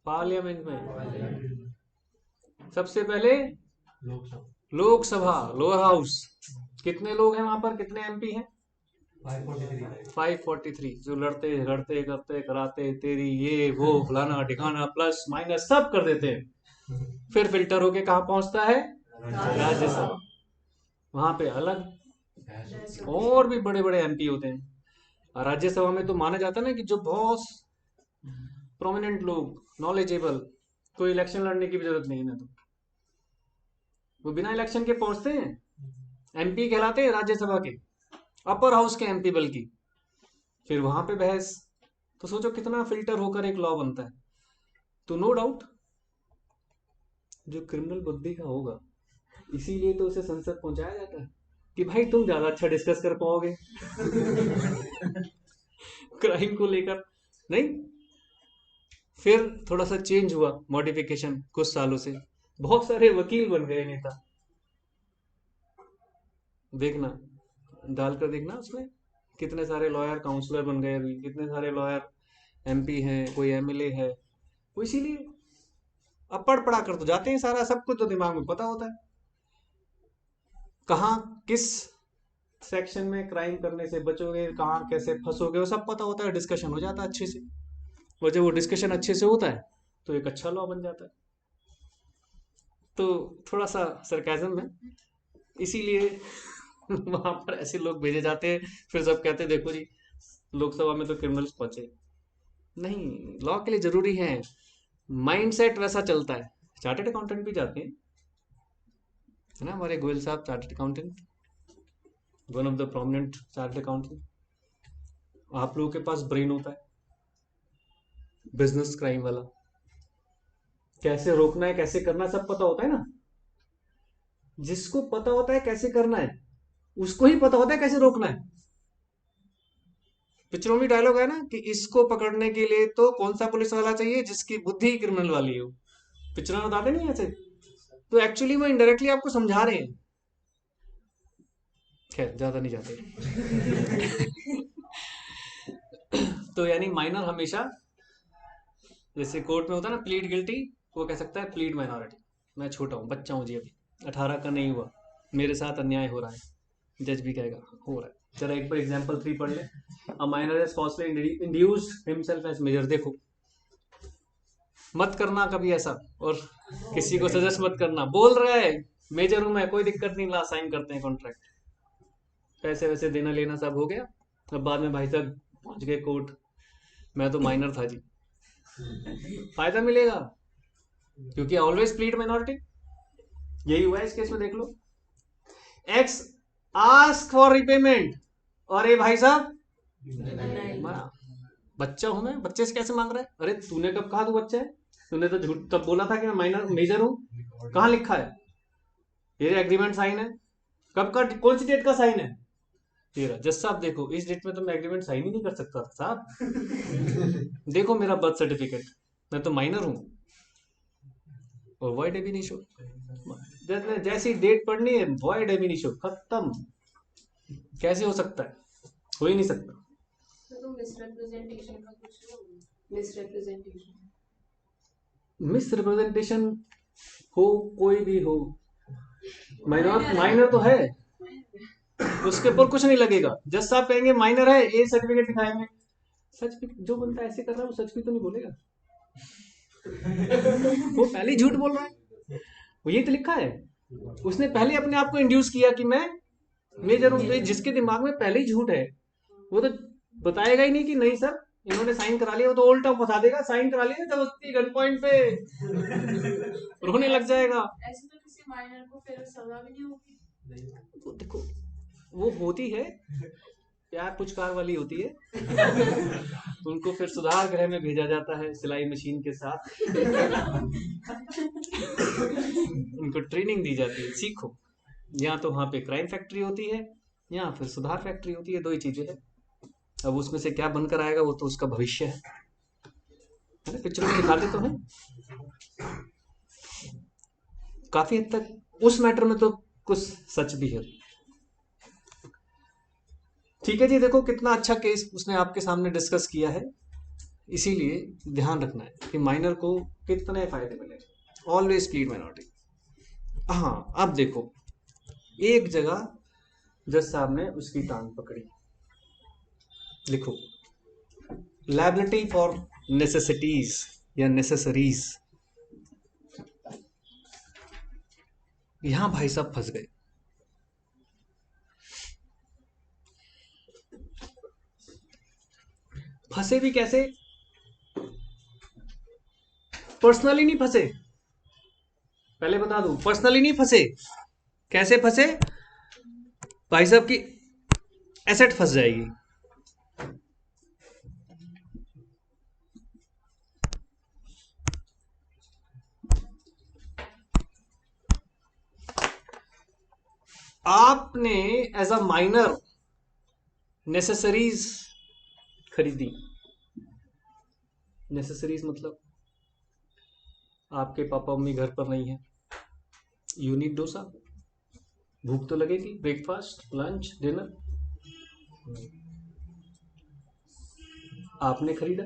[SPEAKER 1] पार्लियामेंट में. सबसे पहले लोकसभा, लोअर हाउस. कितने लोग हैं वहां पर? कितने एमपी हैं? 543. जो लड़ते लड़ते करते कराते तेरी ये वो फलाना ठिकाना प्लस माइनस सब कर देते हैं. फिर फिल्टर होके कहाँ पहुंचता है? राज्यसभा. वहां पे अलग और भी बड़े बड़े एमपी होते हैं. राज्यसभा में तो माना जाता है ना कि जो बहुत प्रोमिनेंट लोग, नॉलेजेबल, कोई इलेक्शन लड़ने की भी जरूरत नहीं है, तो वो बिना इलेक्शन के पहुंचते हैं. एमपी कहलाते हैं राज्यसभा के, अपर हाउस के एमपी बल्कि. फिर वहां पे बहस. तो सोचो कितना फिल्टर होकर एक लॉ बनता है. तो नो डाउट जो क्रिमिनल बुद्धि का होगा, इसीलिए तो उसे संसद पहुंचाया जाता है कि भाई तुम ज्यादा अच्छा डिस्कस कर पाओगे क्राइम को लेकर. नहीं, फिर थोड़ा सा चेंज हुआ, मॉडिफिकेशन कुछ सालों से, बहुत सारे वकील बन गए नेता. देखना, डालकर देखना उसमें कितने सारे लॉयर काउंसलर बन गए अभी, कितने सारे लॉयर एमपी हैं, कोई एमएलए है। वो इसीलिए अब पढ़ पढ़ा कर तो जाते हैं, सारा सब कुछ तो दिमाग में पता होता है, कहाँ किस सेक्शन में क्राइम करने से बचोगे, कहाँ कैसे फंसोगे, वो सब पता होता है, डिस्कशन हो जाता है अच्छे से। और जब वो डिस्कशन अच्छे से होता है तो एक अच्छा लॉ बन जाता है। तो थोड़ा सा सरकाजम है, इसीलिए वहां पर ऐसे लोग भेजे जाते हैं, फिर सब कहते हैं देखो जी लोकसभा में तो क्रिमिनल्स पहुंचे। नहीं, लॉ के लिए जरूरी है, माइंडसेट वैसा चलता है। चार्टर्ड अकाउंटेंट भी जाते हैं, है ना, हमारे गोयल साहब chartered accountant, one of the prominent chartered accountant. आप लोगों के पास ब्रेन होता है बिजनेस क्राइम वाला, कैसे रोकना है कैसे करना है सब पता होता है ना। जिसको पता होता है कैसे करना है उसको ही पता होता है कैसे रोकना है। पिक्चरों में डायलॉग है ना कि इसको पकड़ने के लिए तो कौन सा पुलिस वाला चाहिए, जिसकी बुद्धि क्रिमिनल वाली हो। पिक्चर में बताते नहीं ऐसे, तो एक्चुअली वो इनडायरेक्टली आपको समझा रहे हैं। खैर ज्यादा नहीं जाते। तो यानी माइनर हमेशा, जैसे कोर्ट में होता है ना प्लीड गिल्टी, वो कह सकता है प्लीड माइनॉरिटी, मैं छोटा हूँ, बच्चा हूँ जी, अभी 18 का नहीं हुआ, मेरे साथ अन्याय हो रहा है, जज भी कहेगा हो रहा है। चलो एक बार एग्जाम्पल 3 पढ़ ले। A minor has falsely induced himself as major. देखो मत करना कभी ऐसा, और किसी को सजेस्ट मत करना, बोल रहा है मेजर हूं मैं, कोई दिक्कत नहीं, ला साइन करते हैं कॉन्ट्रैक्ट, पैसे वैसे देना लेना सब हो गया, अब बाद में भाई साहब पहुंच गए कोर्ट, मैं तो माइनर था जी, फायदा मिलेगा, क्योंकि ऑलवेज प्लीड माइनॉरिटी। यही हुआ है इस केस में, देख लो, एक्स आस्क फॉर रिपेमेंट, और ये भाई साहब मना, बच्चा हूं मैं, बच्चे से कैसे मांग रहा है, अरे तूने कब कहा तू बच्चा है, तूने तो झूठ तब बोला था कि मैं माइनर मेजर हूं, कहाँ लिखा है, ये एग्रीमेंट साइन है, कब का, कौन सी डेट का साइन है, तेरा जज साहब देखो इस डेट में तो मैं एग्रीमेंट साइन ही नहीं कर सकता था साहब, देखो मेरा बर्थ सर्टिफिकेट, मैं तो माइनर हूं, और वॉइड एबिनिशो, जैसी डेट पढ़नी है वॉइड एबिनिशो खत्म, कैसे हो सकता है, हो ही नहीं सकता।
[SPEAKER 2] तो मिसरिप्रेजेंटेशन का कुछ मिसरिप्रेजेंटेशन
[SPEAKER 1] मिस रिप्रेजेंटेशन हो, कोई भी हो, माइनर माइनर तो है, उसके ऊपर कुछ नहीं लगेगा, जज साहब कहेंगे माइनर है, ए सर्टिफिकेट दिखाएंगे, सच भी जो बंदा ऐसे कर रहा है वो सच भी तो नहीं बोलेगा, वो पहले ही झूठ बोल रहा है, वो ये तो लिखा है, उसने पहले अपने आप को इंड्यूस किया कि मैं मेजर हूं, तो जिसके दिमाग में पहले ही झूठ है वो तो बताएगा ही नहीं कि नहीं सर इन्होंने साइन करा लिया, वो तो उल्टा बता देगा साइन करा लिया जबरदस्ती गन पॉइंट पे, रोने लग जाएगा।
[SPEAKER 2] ऐसे तो किसी माइनर को फिर सजा भी नहीं होगी।
[SPEAKER 1] तो देखो वो होती है प्यार पुचकार वाली होती है, उनको फिर सुधार गृह में भेजा जाता है सिलाई मशीन के साथ, उनको ट्रेनिंग दी जाती है, सीखो, या तो वहां पे क्राइम फैक्ट्री होती है या फिर सुधार फैक्ट्री होती है, दो ही चीजें हैं। अब उसमें से क्या बनकर आएगा वो तो उसका भविष्य है ना, पिक्चरों में दिखाते तो हैं काफी हद तक, उस मैटर में तो कुछ सच भी है। ठीक है जी, देखो कितना अच्छा केस उसने आपके सामने डिस्कस किया है, इसीलिए ध्यान रखना है कि माइनर को कितने फायदे मिले, ऑलवेज प्लीड माइनॉरिटी। हाँ अब देखो एक जगह जज साहब ने उसकी टांग पकड़ी, लिखो लायबिलिटी फॉर नेसेसिटीज या नेसेसरीज, यहां भाई साहब फंस गए। फंसे भी कैसे, पर्सनली नहीं फंसे, पहले बता दूं पर्सनली नहीं फंसे, कैसे फंसे, भाई साहब की एसेट फंस जाएगी, आपने एज अ माइनर नेसेसरीज खरीदी, नेसेसरीज मतलब आपके पापा मम्मी घर पर नहीं है, यू नीड डोसा, भूख तो लगेगी, ब्रेकफास्ट, लंच, डिनर। आपने खरीदा,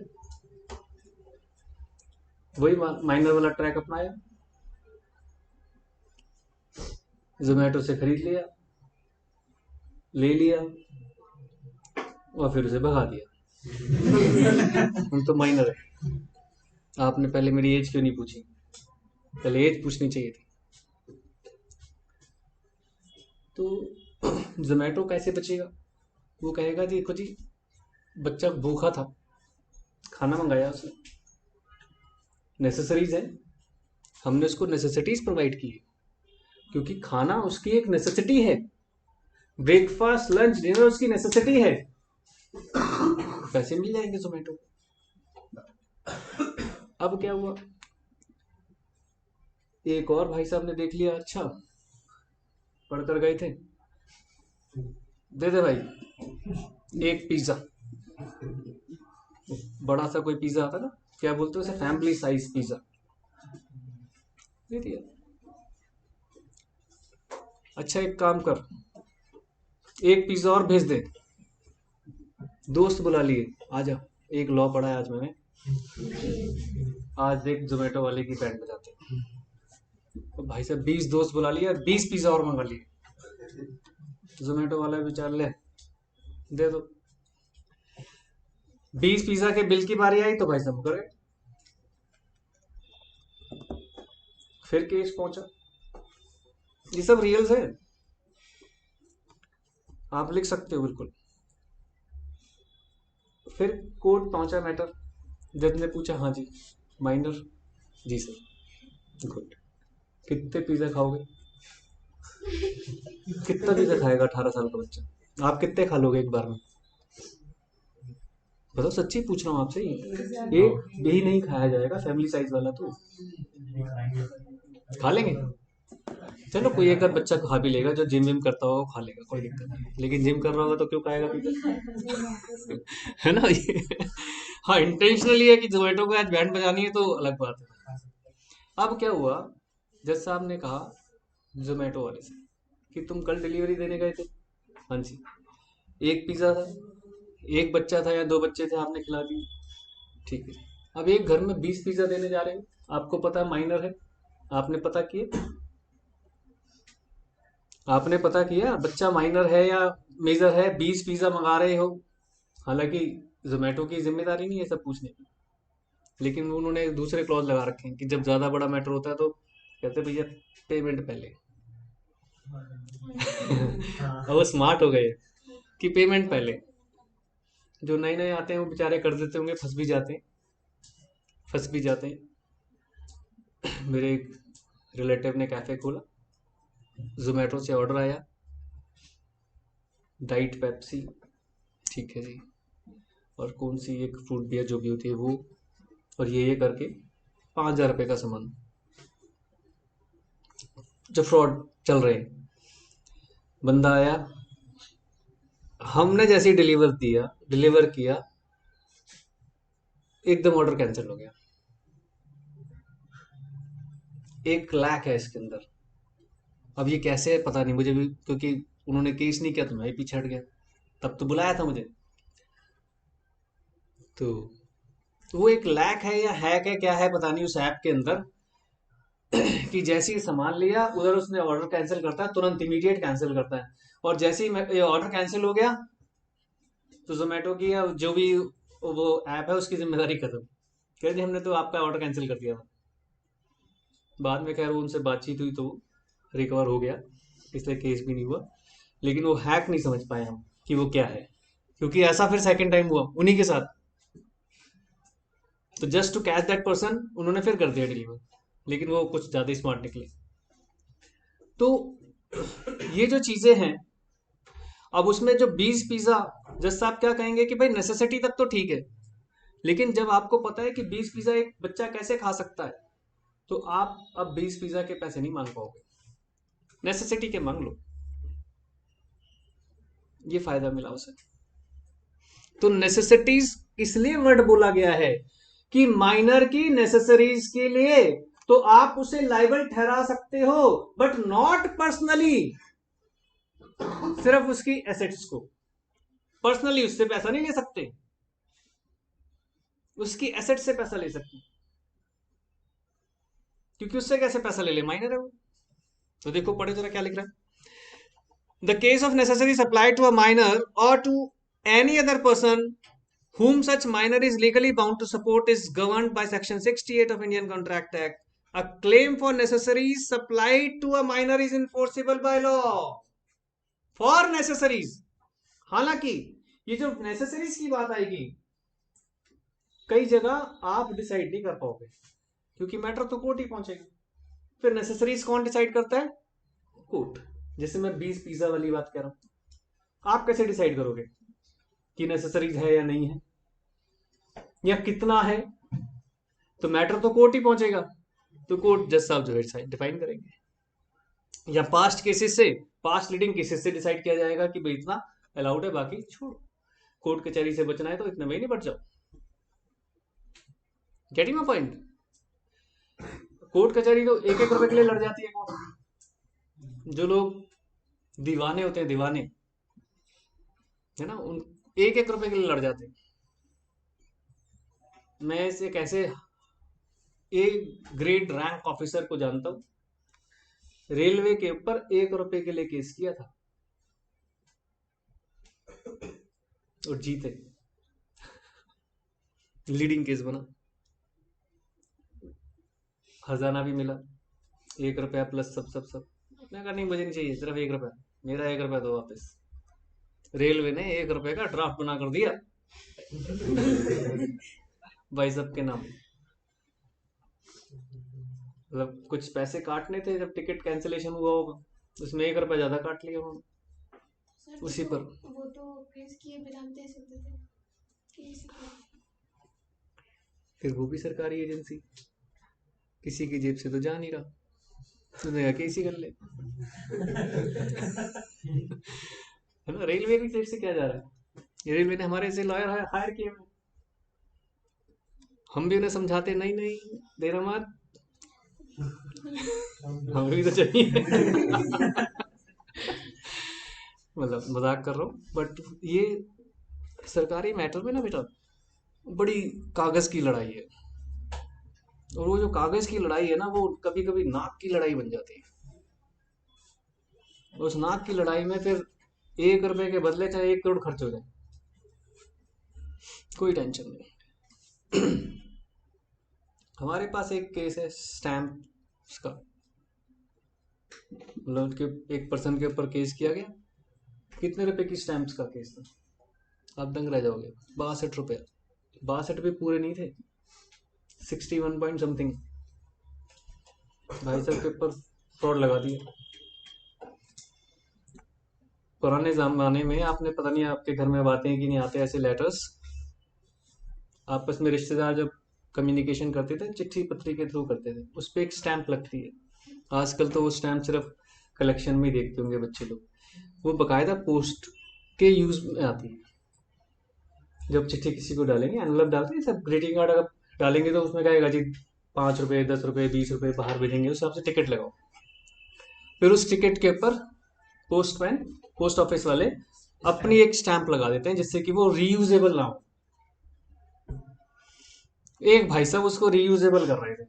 [SPEAKER 1] वही माइनर वाला ट्रैक अपनाया, जोमेटो से खरीद लिया, ले लिया और फिर उसे भगा दिया। हम तो माइनर है। आपने पहले मेरी एज क्यों नहीं पूछी? पहले एज पूछनी चाहिए थी। तो जोमेटो कैसे बचेगा? वो कहेगा जी देखो जी, बच्चा भूखा था, खाना मंगाया उसने, नेसेसरीज है, हमने उसको नेसेसिटीज प्रोवाइड की है, क्योंकि खाना उसकी एक नेसेसिटी है, ब्रेकफास्ट लंच डिनर उसकी नेसेसिटी है, पैसे मिल जाएंगे जोमेटो। अब क्या हुआ, एक और भाई साहब ने देख लिया, अच्छा पढ़कर गए थे, दे दे भाई एक पिज्जा, बड़ा सा कोई पिज्जा आता ना, क्या बोलते हैं उसे, फैमिली साइज पिज्जा, दे दिया। अच्छा एक काम कर, एक पिज्जा और भेज दे, दोस्त बुला लिए, आजा, एक लॉ पढ़ा है आज मैंने, आज देख जोमेटो वाले की बैंड बजाते हैं। तो भाई साहब 20 दोस्त बुला लिए, 20 पिज्जा और मंगा लिए। जोमेटो वाला विचार ले, दे दो। 20 पिज्जा के बिल की बारी आई तो भाई साहब करे, फिर केस पहुंचा। ये सब रियल्स है, आप लिख सकते हो बिल्कुल। फिर कोर्ट पहुंचा मैटर, जज ने पूछा हाँ जी माइनर, जी सर, गुड, कितने पिज्जा खाओगे? कितना पिज्जा खाएगा 18 साल का बच्चा? आप कितने खा लोगे एक बार में? बताओ, सच्ची पूछ रहा हूँ आपसे, एक भी नहीं खाया जाएगा फैमिली साइज वाला, तो खा लेंगे। चलो कोई एक आध बच्चा खा भी लेगा, जो जिम विम करता होगा खा लेगा, कोई दिक्कत नहीं, लेकिन जिम कर रहा होगा तो क्यों खाएगा पिज्जा? है ना ये? हाँ इंटेंशनली है कि जोमेटो को आज बैंड बजानी है तो अलग बात है। अब क्या हुआ, जज साहब ने कहा जोमेटो वाले से कि तुम कल डिलीवरी देने गए थे, हाँ जी, एक पिज्जा था, एक बच्चा था या 2 बच्चे थे, आपने खिला दिए, ठीक है। अब एक घर में 20 पिज्जा देने जा रहे हो, आपको पता माइनर है, आपने पता किया, आपने पता किया बच्चा माइनर है या मेजर है, 20 पिज्जा मंगा रहे हो, हालांकि जोमेटो की जिम्मेदारी नहीं है सब पूछने की, लेकिन उन्होंने दूसरे क्लॉज लगा रखे हैं कि जब ज्यादा बड़ा मैटर होता है तो कहते भैया पेमेंट पहले। अब वो स्मार्ट हो गए कि पेमेंट पहले। जो नए नए आते हैं वो बेचारे कर देते होंगे, फंस भी जाते हैं, फंस भी जाते हैं। मेरे एक रिलेटिव ने कैफे खोला, जोमेटो से ऑर्डर आया, डाइट पेप्सी, ठीक है जी, और कौन सी एक फ्रूट बियर जो भी होती है वो, और ये करके 5,000 रुपये का सामान, जो फ्रॉड चल रहे हैं। बंदा आया, हमने जैसे ही डिलीवर किया, एकदम ऑर्डर कैंसिल हो गया। 1 लाख है इसके अंदर। अब ये कैसे है पता नहीं मुझे भी, क्योंकि उन्होंने केस नहीं किया तो मैं ही पीछे हट गया, तब तो बुलाया था मुझे। तो वो 1 लाख है या हैक है क्या है पता नहीं उस ऐप के अंदर, कि जैसे ही सामान लिया उधर उसने ऑर्डर कैंसिल करता है, तुरंत इमीडिएट कैंसिल करता है, और जैसे ही ऑर्डर कैंसिल हो गया तो जोमेटो की या जो भी वो ऐप है उसकी जिम्मेदारी खत्म, कह रहे हमने तो आपका ऑर्डर कैंसिल कर दिया था। बाद में खैर उनसे बातचीत हुई तो रिकवर हो गया, इसलिए केस भी नहीं हुआ, लेकिन वो हैक नहीं समझ पाए हम कि वो क्या है, क्योंकि ऐसा फिर सेकंड टाइम हुआ उन्हीं के साथ। तो just to catch that person उन्होंने फिर कर दिया डिलीवर, लेकिन वो कुछ ज्यादा स्मार्ट निकले। तो ये जो चीजें हैं, अब उसमें जो 20 पिज्जा, जस्ट आप क्या कहेंगे कि भाई नेसेसिटी तक तो ठीक है, लेकिन जब आपको पता है कि 20 पिज्जा एक बच्चा कैसे खा सकता है, तो आप अब 20 पिज्जा के पैसे नहीं मांग पाओगे, नेसेसिटी के मांग लो, ये फायदा मिला उसे। तो नेसेसिटीज इसलिए वर्ड बोला गया है कि माइनर की नेसेसरीज के लिए तो आप उसे लाइबल ठहरा सकते हो, बट नॉट पर्सनली, सिर्फ उसकी एसेट्स को, पर्सनली उससे पैसा नहीं ले सकते, उसकी एसेट से पैसा ले सकते, क्योंकि उससे कैसे पैसा ले ले, माइनर है वो। तो देखो पढ़े जरा क्या लिख रहा है। The case of necessaries applied to a minor or to any other person whom such minor is legally bound to support is governed by section 68 of Indian Contract Act. A claim for necessaries supplied to a minor is enforceable by law. For necessaries, हालांकि ये जो necessaries की बात आएगी, कई जगह आप decide नहीं कर पाओगे, क्योंकि मैटर तो कोर्ट ही पहुंचेगा। फिर नेसेसरीज कौन डिसाइड करता है? कोर्ट। जैसे मैं 20 पिज्जा वाली बात कह रहा हूं, आप कैसे डिसाइड करोगे कि नेसेसरीज है या नहीं है, या कितना है? तो मैटर तो कोर्ट ही पहुंचेगा, तो कोर्ट जज साहब जो है डिफाइन करेंगे, या पास्ट केसेस से, पास्ट लीडिंग केसेस से डिसाइड किया जाएगा कि भाई इतना अलाउड है, बाकी छोड़ो, कोर्ट कचहरी से बचना है तो इतने में ही निपट जाओ। Getting my point? कोर्ट कचहरी तो एक एक रुपए के लिए लड़ जाती है कोर्ट। जो लोग दीवाने होते हैं, दीवाने है ना, उन एक एक रुपए के लिए लड़ जाते हैं। मैं एक ऐसे एक ग्रेड रैंक ऑफिसर को जानता हूं, रेलवे के ऊपर 1 रुपए के लिए केस किया था और जीते, लीडिंग केस बना, खजाना भी मिला, 1 रुपया प्लस सब सब सब। मैं कहा नहीं, मुझे नहीं चाहिए, सिर्फ 1 रुपया, मेरा 1 रुपया दो वापस। रेलवे ने 1 रुपए का ड्राफ्ट बना कर दिया भाई साहब के नाम। मतलब कुछ पैसे काटने थे, जब टिकट कैंसिलेशन हुआ होगा, उसमें 1 रुपया ज्यादा काट लिया उन्होंने उसी पर।
[SPEAKER 3] वो तो केस किए बिना दे सकते थे केस।
[SPEAKER 1] फिर वो भी सरकारी एजेंसी, किसी की जेब से तो जा नहीं रहा, तूने केस ही कर ले है ना। रेलवे की जेब से क्या जा रहा है? रेलवे ने हमारे से लॉयर हायर किए हुए, हम भी उन्हें समझाते नहीं नहीं देना मत, हमें भी तो चाहिए मतलब मजाक कर रहा हूँ, बट ये सरकारी मैटर में ना बेटा बड़ी कागज की लड़ाई है, और वो जो कागज की लड़ाई है ना, वो कभी कभी नाक की लड़ाई बन जाती है। उस नाक की लड़ाई में फिर 1 रुपए के बदले चाहे 1 करोड़ खर्च हो जाए, कोई टेंशन नहीं। हमारे पास एक केस है स्टैम्प का, मतलब कि एक पर्सन के ऊपर केस किया गया, कितने रुपए की स्टैम्प्स का केस था, आप दंग रह जाओगे। 62 रुपये, 62 भी पूरे नहीं थे, 61 पॉइंट समथिंग। भाई साहब के ऊपर फ्रॉड लगा दिया। पुराने जमाने में, आपने पता नहीं आपके घर में अब आते हैं कि नहीं आते ऐसे लेटर्स, आपस में रिश्तेदार जब कम्युनिकेशन करते थे चिट्ठी पत्री के थ्रू करते थे, उस पर एक स्टैंप लगती है। आजकल तो वो स्टैंप सिर्फ कलेक्शन में ही देखते होंगे बच्चे लोग, वो बकायदा पोस्ट के यूज में आती है। जब चिट्ठी किसी को डालेंगे, एनवलप डालते हैं सब, ग्रीटिंग कार्ड अगर डालेंगे तो उसमें कहेगा जी 5 रुपये 10 रुपये 20 रुपये बाहर भेजेंगे, उस हिसाब से टिकट लगाओ। फिर उस टिकट के ऊपर पोस्टमैन, पोस्ट ऑफिस वाले अपनी एक स्टैंप लगा देते हैं, जिससे कि वो रीयूजेबल ना हो। एक भाई साहब उसको रीयूजेबल कर रहे थे,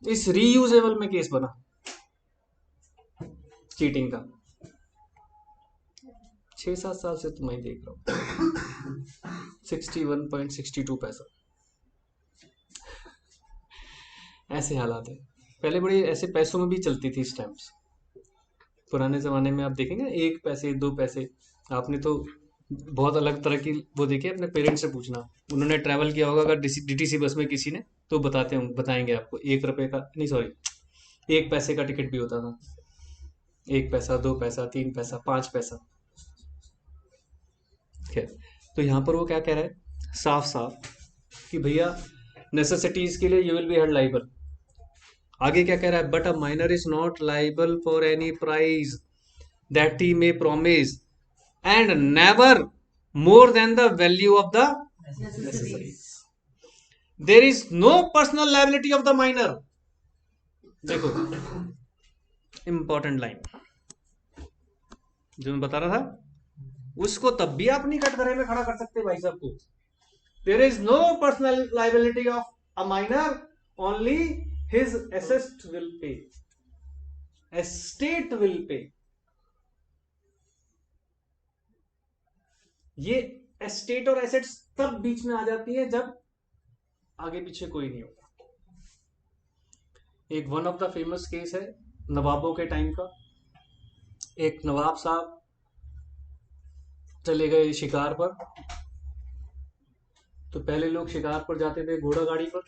[SPEAKER 1] इस रीयूजेबल में केस बना चीटिंग का। 6-7 साल से तो मैं देख रहा हूँ 61.62 पैसा। ऐसे हालात है। पहले बड़े ऐसे पैसों में भी चलती थी स्टैम्प्स, पुराने जमाने में आप देखेंगे 1 पैसे 2 पैसे। आपने तो बहुत अलग तरह की वो देखी, अपने पेरेंट्स से पूछना, उन्होंने ट्रैवल किया होगा अगर डीटीसी बस में किसी ने, तो बताएंगे आपको 1 रुपए का नहीं, सॉरी 1 पैसे का टिकट भी होता था। 1 पैसा 2 पैसा 3 पैसा 5 पैसा। खैर, तो यहाँ पर वो क्या कह रहा है साफ साफ कि भैया नेसेसिटीज के लिए you will be held liable. आगे क्या कह रहा है, but a minor is not liable for any price that he may promise and never more than the value of the necessaries. There is no personal liability of the minor. देखो important line, जो मैं बता रहा था, उसको तब भी आप नहीं कटघरे में खड़ा कर सकते भाई साहब को। There is no personal liability of a minor, only his asset will pay, estate will pay. ये एस्टेट और एसेट्स तब बीच में आ जाती है जब आगे पीछे कोई नहीं होगा। एक one of the famous case है नवाबों के टाइम का। एक नवाब साहब चले गए शिकार पर, तो पहले लोग शिकार पर जाते थे घोड़ा गाड़ी पर,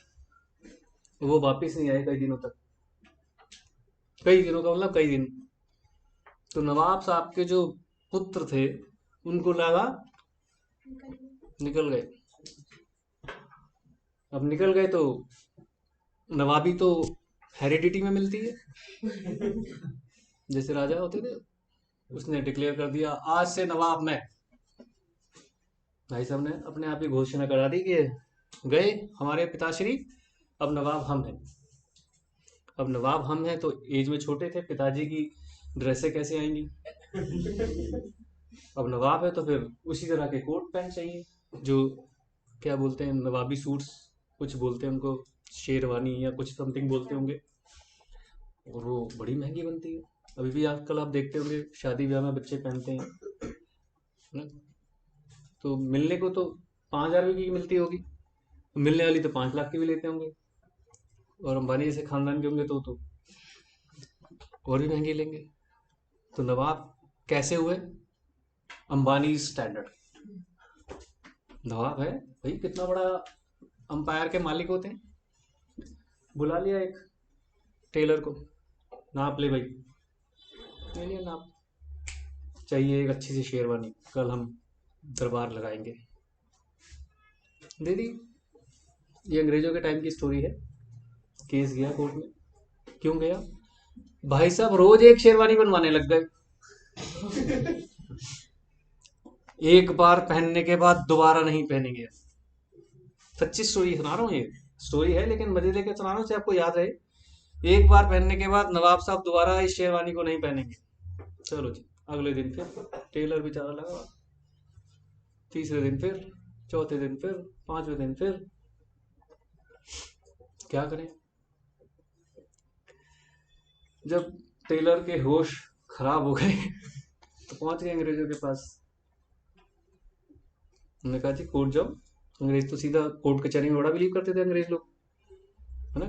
[SPEAKER 1] वो वापस नहीं आए कई दिनों तक, कई दिनों का मतलब कई दिन। तो नवाब साहब के जो पुत्र थे उनको लगा निकल गए। अब निकल गए तो नवाबी तो हेरिडिटी में मिलती है, जैसे राजा होते थे। उसने डिक्लेयर कर दिया आज से नवाब मैं। भाई साहब ने अपने आप ही घोषणा करा दी कि गए हमारे पिताश्री, अब नवाब हम हैं। अब नवाब हम हैं तो एज में छोटे थे, पिताजी की ड्रेसें कैसे आएंगी। अब नवाब है तो फिर उसी तरह के कोट पैंट चाहिए, जो क्या बोलते हैं नवाबी सूट्स, कुछ बोलते हैं उनको, शेरवानी या कुछ समथिंग बोलते होंगे, और वो बड़ी महंगी बनती है। अभी भी आजकल आप देखते होंगे शादी ब्याह में बच्चे पहनते हैं ना, तो मिलने को तो 5,000 की मिलती होगी, मिलने वाली तो 5 लाख की भी लेते होंगे, और अंबानी जैसे खानदान के होंगे तो और भी महंगी लेंगे। तो नवाब कैसे हुए? अंबानी स्टैंडर्ड नवाब है भाई, कितना बड़ा अंपायर के मालिक होते हैं। बुला लिया एक टेलर को, नाप ले भाई, ले लिया नाप, चाहिए एक अच्छी सी शेरवानी, कल हम दरबार लगाएंगे, दे दी। ये अंग्रेजों के टाइम की स्टोरी है। केस गया कोर्ट में, क्यों गया? भाई साहब रोज एक शेरवानी बनवाने लग गए। एक बार पहनने के बाद दोबारा नहीं पहनेंगे। सच्ची स्टोरी सुना रहा हूँ, ये स्टोरी है लेकिन मजे लेके सुना रहा हूँ, आपको याद रहे। एक बार पहनने के बाद नवाब साहब दोबारा इस शेरवानी को नहीं पहनेंगे। चलो जी, अगले दिन फिर टेलर बेचारा लगा, तीसरे दिन फिर, चौथे दिन फिर, 5वें दिन फिर। क्या करें? जब टेलर के होश खराब हो गए तो पहुंच गए अंग्रेजों के पास। उन्होंने कहा जी कोर्ट जाओ। अंग्रेज तो सीधा कोर्ट कचहरी में बड़ा बिलीव करते थे अंग्रेज लोग, है ना,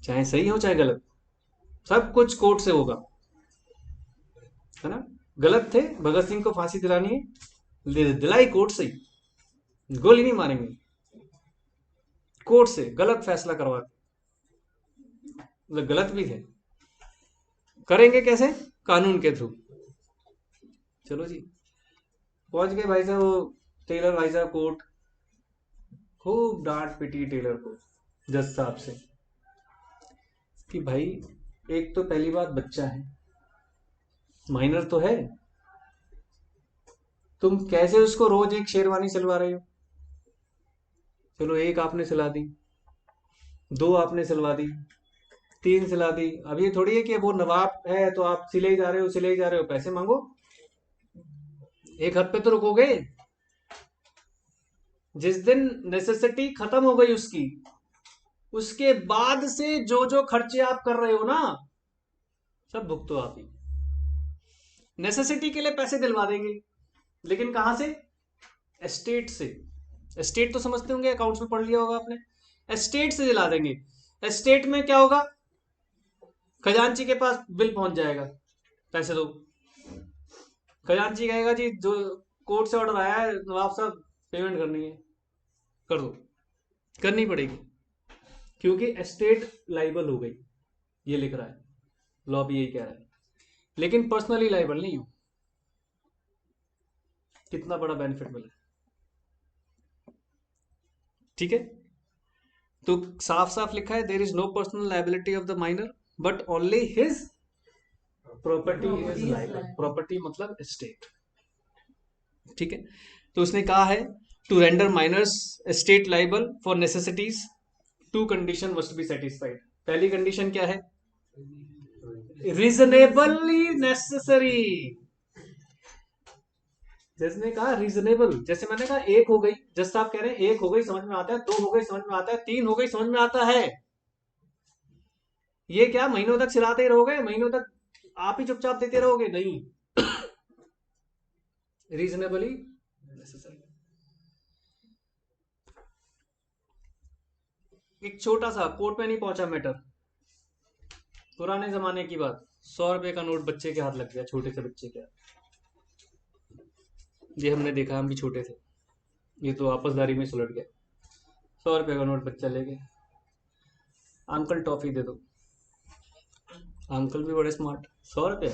[SPEAKER 1] चाहे सही हो चाहे गलत, सब कुछ कोर्ट से होगा, है ना। गलत थे, भगत सिंह को फांसी दिलानी है, दिलाई कोर्ट से, गोली नहीं मारेंगे, कोर्ट से गलत फैसला करवाते, मतलब गलत भी थे, करेंगे कैसे? कानून के थ्रू। चलो जी, पहुंच गए भाई साहब, वो टेलर भाई साहब कोर्ट, खूब डांट पिटी टेलर को जज साहब से कि भाई एक तो पहली बात बच्चा है, माइनर तो है, तुम कैसे उसको रोज एक शेरवानी सिलवा रहे हो? चलो एक आपने सिला दी, 2 आपने सिलवा दी, 3 सिला दी। अब ये थोड़ी है कि वो नवाब है तो आप सिले ही जा रहे हो, सिले ही जा रहे हो, पैसे मांगो। एक हद पे तो रुकोगे। जिस दिन नेसेसिटी खत्म हो गई उसकी, उसके बाद से जो जो खर्चे आप कर रहे हो ना, सब भुगतो आप ही। नेसेसिटी के लिए पैसे दिलवा देंगे, लेकिन कहां से? एस्टेट से। एस्टेट तो समझते होंगे, अकाउंट्स में पढ़ लिया होगा आपने। एस्टेट से दिला देंगे। एस्टेट में क्या होगा? खजांची के पास बिल पहुंच जाएगा, पैसे दो। खजांची कहेगा जी जो कोर्ट से ऑर्डर आया है नवाब साहब, पेमेंट करनी है, कर दो। करनी पड़ेगी, क्योंकि एस्टेट लाइबल हो गई, ये लिख रहा है लॉ भी, यही कह रहा है। लेकिन पर्सनली लाइबल नहीं हो। कितना बड़ा बेनिफिट मिला, ठीक है। तो साफ साफ लिखा है there is no personal liability of the minor but only his property is liable. Property मतलब एस्टेट, ठीक है। तो उसने कहा है to render minor's estate liable for necessities 2 condition must be satisfied. पहली कंडीशन क्या है? Reasonably necessary. जिसने कहा रीजनेबल, जैसे मैंने कहा एक हो गई, जैसे आप कह रहे हैं एक हो गई समझ में आता है, दो हो गई समझ में आता है, तीन हो गई समझ में आता है। ये क्या महीनों तक चिल्लाते ही रहोगे, महीनों तक आप ही चुपचाप देते रहोगे? नहीं, रीजनेबली नेसेसरी। एक छोटा सा कोर्ट में नहीं पहुंचा मैटर, पुराने जमाने की बात, 100 रुपए का नोट बच्चे के हाथ लग गया, छोटे से बच्चे के हाथ। ये हमने देखा, हम भी छोटे थे, ये तो आपसदारी में सुलट गया। 100 रुपए का नोट बच्चा ले गया, अंकल टॉफी दे दो। अंकल भी बड़े स्मार्ट, 100 रुपये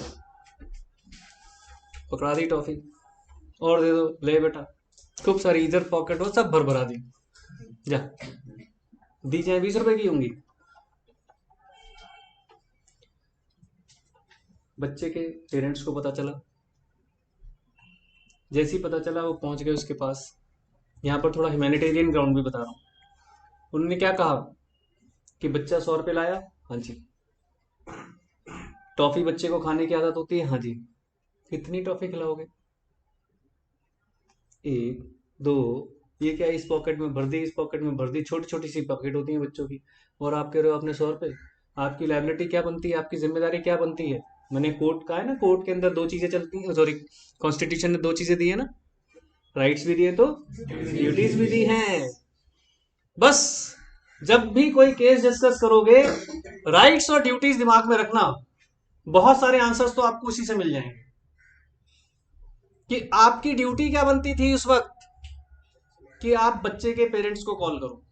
[SPEAKER 1] पकड़ा दी टॉफी, और दे दो, ले बेटा, खूब सारी इधर पॉकेट हो सब भर भरा दी, जा दी जाए 20 रुपए की होंगी। बच्चे के पेरेंट्स को पता चला, जैसे ही पता चला वो पहुंच गए उसके पास। यहाँ पर थोड़ा ह्यूमैनिटेरियन ग्राउंड भी बता रहा हूँ। उन्होंने क्या कहा कि बच्चा 100 रुपये लाया, हाँ जी। टॉफी बच्चे को खाने की आदत होती है, हाँ जी। कितनी टॉफी खिलाओगे? 1 2, ये क्या इस पॉकेट में भर दी, इस पॉकेट में भर दी, छोटी छोटी सी पॉकेट होती है बच्चों की, और आप कह रहे हो आपने 100 रुपये। आपकी लाइबिलिटी क्या बनती है, आपकी जिम्मेदारी क्या बनती है? मैंने कोर्ट का है ना, कोर्ट के अंदर 2 चीजें चलती हैं, सॉरी कॉन्स्टिट्यूशन ने 2 चीजें दी है ना, राइट्स भी दिए तो ड्यूटीज भी दी हैं। बस जब भी कोई केस डिस्कस करोगे, राइट्स और ड्यूटीज दिमाग में रखना, बहुत सारे आंसर्स तो आपको उसी से मिल जाएंगे कि आपकी ड्यूटी क्या बनती थी उस वक्त, कि आप बच्चे के पेरेंट्स को कॉल करो।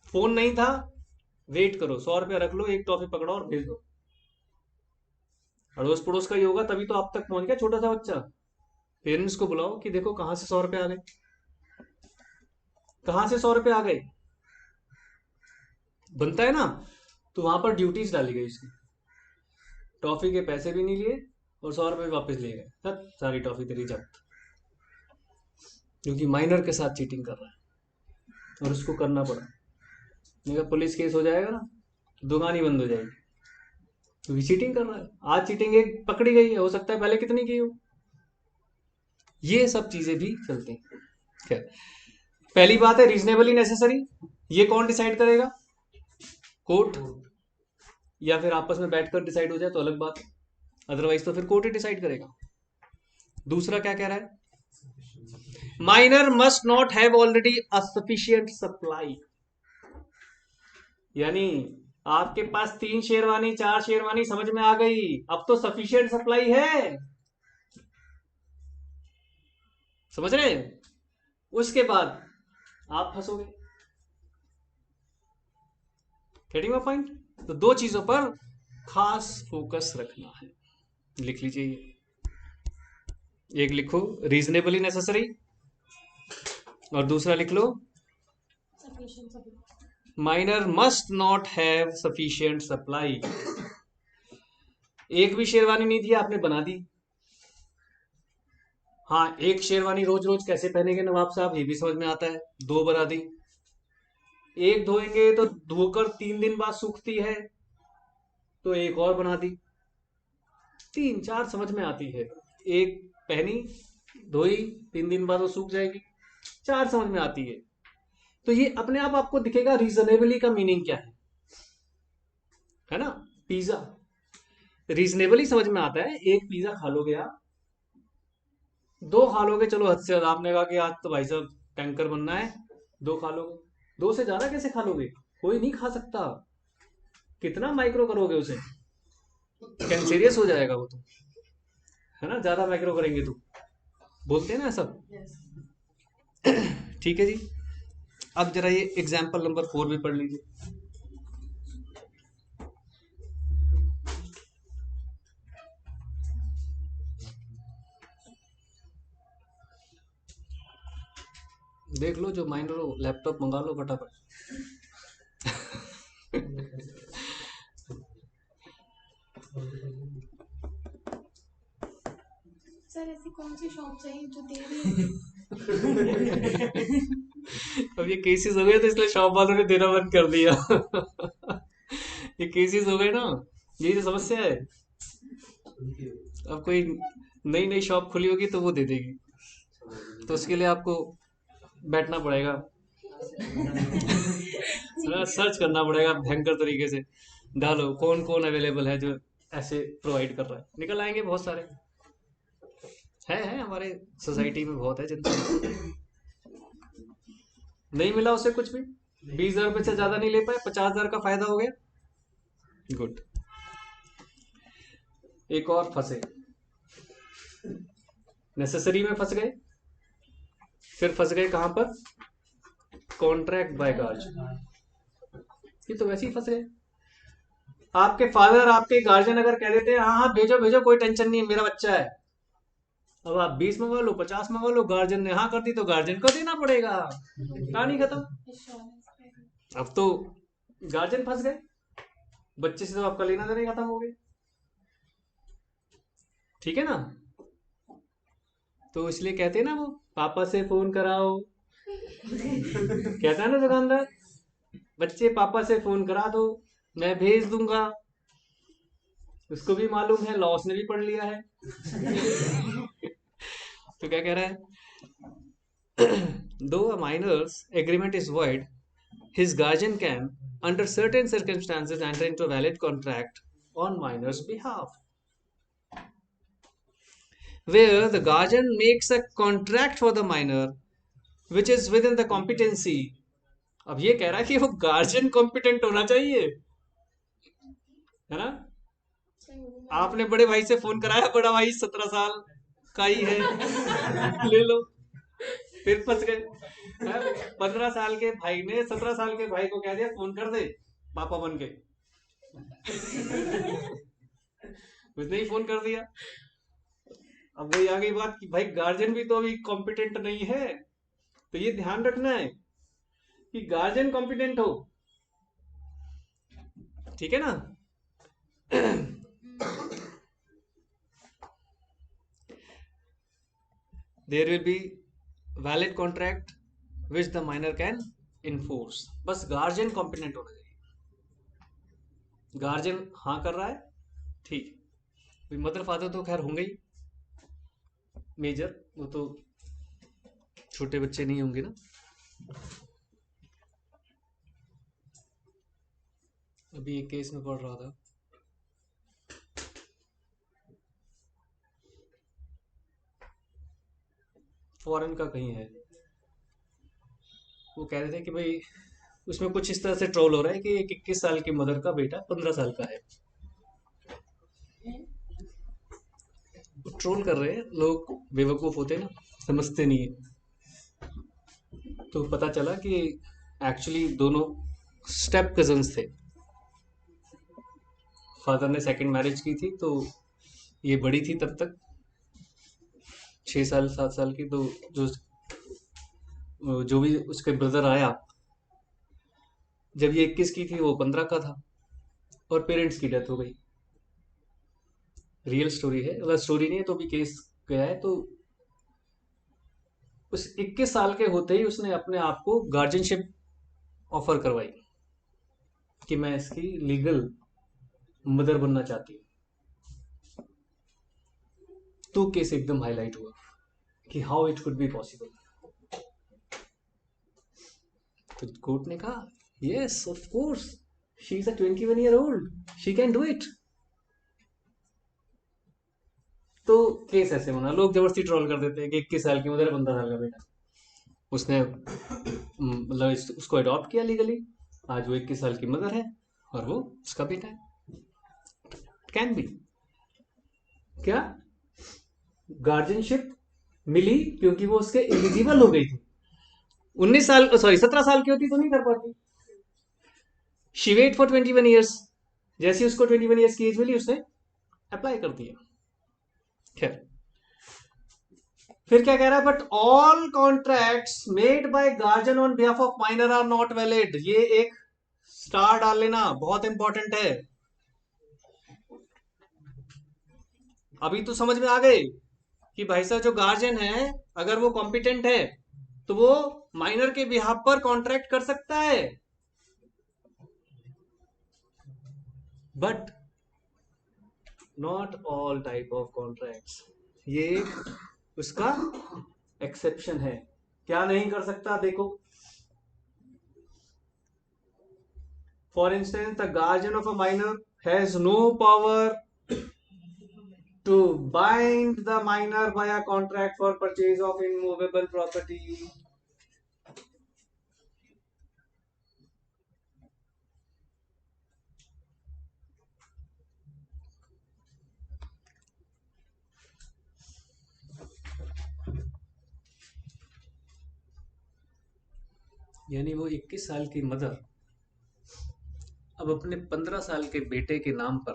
[SPEAKER 1] फोन नहीं था, वेट करो, 100 रुपये रख लो, एक टॉफी पकड़ो और भेज दो। अड़ोस पड़ोस का ही होगा तभी तो आप तक पहुंच गया छोटा सा बच्चा। पेरेंट्स को बुलाओ कि देखो कहां से 100 रुपये आ गए, कहां से 100 रुपये आ गए, बनता है ना। तो वहां पर ड्यूटीज डाली गई उसकी, टॉफी के पैसे भी नहीं लिए और 100 रुपये वापस ले गए, सब सारी टॉफी तेरी जब्त, क्योंकि माइनर के साथ चीटिंग कर रहा है और उसको करना पड़ा। नहीं कहा पुलिस केस हो जाएगा ना, दुकान ही बंद हो जाएगी, क्योंकि चीटिंग कर रहा है। आज चीटिंग एक पकड़ी गई है, हो सकता है पहले कितनी की हो। ये सब चीजें भी चलती हैं। खैर, पहली बात है रीजनेबली नेसेसरी, ये कौन डिसाइड करेगा? कोर्ट, या फिर आपस में बैठकर डिसाइड हो जाए तो अलग बात है, अदरवाइज तो फिर कोर्ट ही डिसाइड करेगा। दूसरा क्या कह रहा है? Minor must not have already a sufficient supply, यानी आपके पास 3 शेरवानी 4 शेरवानी समझ में आ गई, अब तो सफिशिएंट सप्लाई है, समझ रहे हैं? उसके बाद आप फंसोगे। Getting my point? तो 2 चीजों पर खास फोकस रखना है, लिख लीजिए ये। एक लिखो रीजनेबली नेसेसरी, और दूसरा लिख लो minor must not have sufficient supply. एक भी शेरवानी नहीं थी, आपने बना दी। हाँ, एक शेरवानी रोज रोज कैसे पहनेंगे नवाब साहब, ये भी समझ में आता है, 2 बना दी। एक धोएंगे तो धोकर 3 दिन बाद सूखती है, तो एक और बना दी। 3 4 समझ में आती है, एक पहनी धोई 3 दिन बाद वो सूख जाएगी, 4 समझ में आती है। तो ये अपने आप आपको दिखेगा रीजनेबली का मीनिंग क्या है ना। पिज्जा रीजनेबली समझ में आता है, एक पिज्जा खा लोगे आप, 2 खा लोगे, चलो हद से ज्यादा, आपने कहा कि आज तो भाई साहब टैंकर बनना है, 2 खा लोगे। 2 से ज्यादा कैसे खा लोगे? कोई नहीं खा सकता, कितना माइक्रो करोगे उसे, कैंसेरियस हो जाएगा वो तो, है ना, ज्यादा माइक्रो करेंगे तो, बोलते हैं ना सब। ठीक है जी, अब जरा ये एग्जाम्पल नंबर 4 भी पढ़ लीजिए। देख लो, जो माइनर हो लैपटॉप मंगा लो फटाफट।
[SPEAKER 3] सर ऐसी कौन सी शॉप चाहिए जो दे रही
[SPEAKER 1] अब ये केसेस हो गए तो इसलिए शॉप वालों ने देना बंद कर दिया। ये केसेस हो गए ना, यही तो समस्या है। अब कोई नई नई शॉप खुली होगी तो वो दे देगी, तो उसके लिए आपको बैठना पड़ेगा, सर्च करना पड़ेगा भयंकर तरीके से, डालो कौन कौन अवेलेबल है जो ऐसे प्रोवाइड कर रहा है, निकल आएंगे बहुत सारे। है हमारे सोसाइटी में बहुत है जिनका नहीं मिला उसे कुछ भी, 20,000 रुपये से ज्यादा नहीं ले पाए, 50,000 का फायदा हो गया, गुड। एक और फंसे, नेसेसरी में फंस गए, फिर फंस गए कहां पर, कॉन्ट्रैक्ट बाय गार्जियन। ये तो वैसे ही फंस गए। आपके फादर, आपके गार्जियन अगर कह देते हैं हाँ हाँ भेजो भेजो कोई टेंशन नहीं है मेरा बच्चा है, अब आप 20 मंगवा लो 50 मंगवा लो, गार्जियन ने हाँ कर दी तो गार्जियन को देना पड़ेगा, कहानी खत्म। अब तो गार्जियन फंस गए, बच्चे से तो आपका लेना देना ही खत्म हो गया, ठीक है ना। तो इसलिए कहते हैं ना वो, पापा से फोन कराओ, कहता है ना दुकानदार, बच्चे पापा से फोन करा दो मैं भेज दूंगा। उसको भी मालूम है, लॉस ने भी पढ़ लिया है। तो क्या कह रहा है, though a minor's agreement is void, his guardian can, under certain circumstances, enter into a valid contract on minor's behalf, where the guardian makes a contract for the minor which is within the competency। अब ये कह रहा है कि वो guardian competent होना चाहिए, है ना। आपने बड़े भाई से फोन कराया, बड़ा भाई 17 साल का ही है, ले लो, फिर फंस गए। 15 साल के भाई ने 17 साल के भाई को कह दिया फोन कर दे पापा बन के, उसने ही फोन कर दिया। अब वही आ गई बात कि भाई गार्जियन भी तो अभी कॉम्पिटेंट नहीं है, तो ये ध्यान रखना है कि गार्जियन कॉम्पिटेंट हो, ठीक है ना। There will be valid contract which the minor can enforce, बस गार्जियन कॉम्पिटेंट होना चाहिए। गार्जियन हाँ कर रहा है, ठीक, मदर फादर तो खैर होंगे ही मेजर, वो तो छोटे बच्चे नहीं होंगे ना। अभी एक केस में पढ़ रहा था, फॉरेन का कहीं है, वो कह रहे थे कि भाई उसमें कुछ इस तरह से ट्रोल हो रहा है कि एक 21 साल की मदर का बेटा 15 साल का है, ट्रोल कर रहे हैं लोग, बेवकूफ होते ना, समझते नहीं है। तो पता चला कि एक्चुअली दोनों स्टेप कजन्स थे, फादर ने सेकंड मैरिज की थी, तो ये बड़ी थी तब तक 6 साल 7 साल की, तो जो भी उसके ब्रदर आया, जब ये 21 की थी वो 15 का था, और पेरेंट्स की डेथ हो गई। रियल स्टोरी है, अगर स्टोरी नहीं है तो भी केस गया है। तो उस 21 साल के होते ही उसने अपने आप को गार्जियनशिप ऑफर करवाई कि मैं इसकी लीगल मदर बनना चाहती हूँ। तो केस एकदम हाईलाइट हुआ कि how it could be possible. तो कोर्ट ने कहा yes of course she is a 21 year old, she can do it. तो केस ऐसे बना, लोग जबरदस्ती ट्रोल कर देते हैं कि 21 साल की मदर 15 साल का बेटा, उसने मतलब उसको अडॉप्ट किया लीगली, आज वो 21 साल की मदर है और वो उसका बेटा है। कैन बी, क्या गार्जियनशिप मिली क्योंकि वो उसके एलिजिबल हो गई थी। 19 साल, सॉरी 17 साल की होती तो नहीं कर पाती। शी वेट फॉर 21 ईयर्स, जैसे उसको 21 ईयर्स की एज मिली उसने अप्लाई कर दिया। खैर, फिर क्या कह रहा है, but all contracts made by guardian on behalf of minor are not valid. ये एक स्टार डाल लेना, बहुत इंपॉर्टेंट है। अभी तो समझ में आ गए कि भाई साहब जो गार्जियन है अगर वो कॉम्पिटेंट है तो वो माइनर के बिहाफ पर कॉन्ट्रैक्ट कर सकता है, but not all type of contracts. ये उसका एक्सेप्शन है, क्या नहीं कर सकता देखो। For instance the guardian of a minor has no power to bind the minor by a contract for purchase of immovable property. यानी वो 21 साल की मदर अब अपने 15 साल के बेटे के नाम पर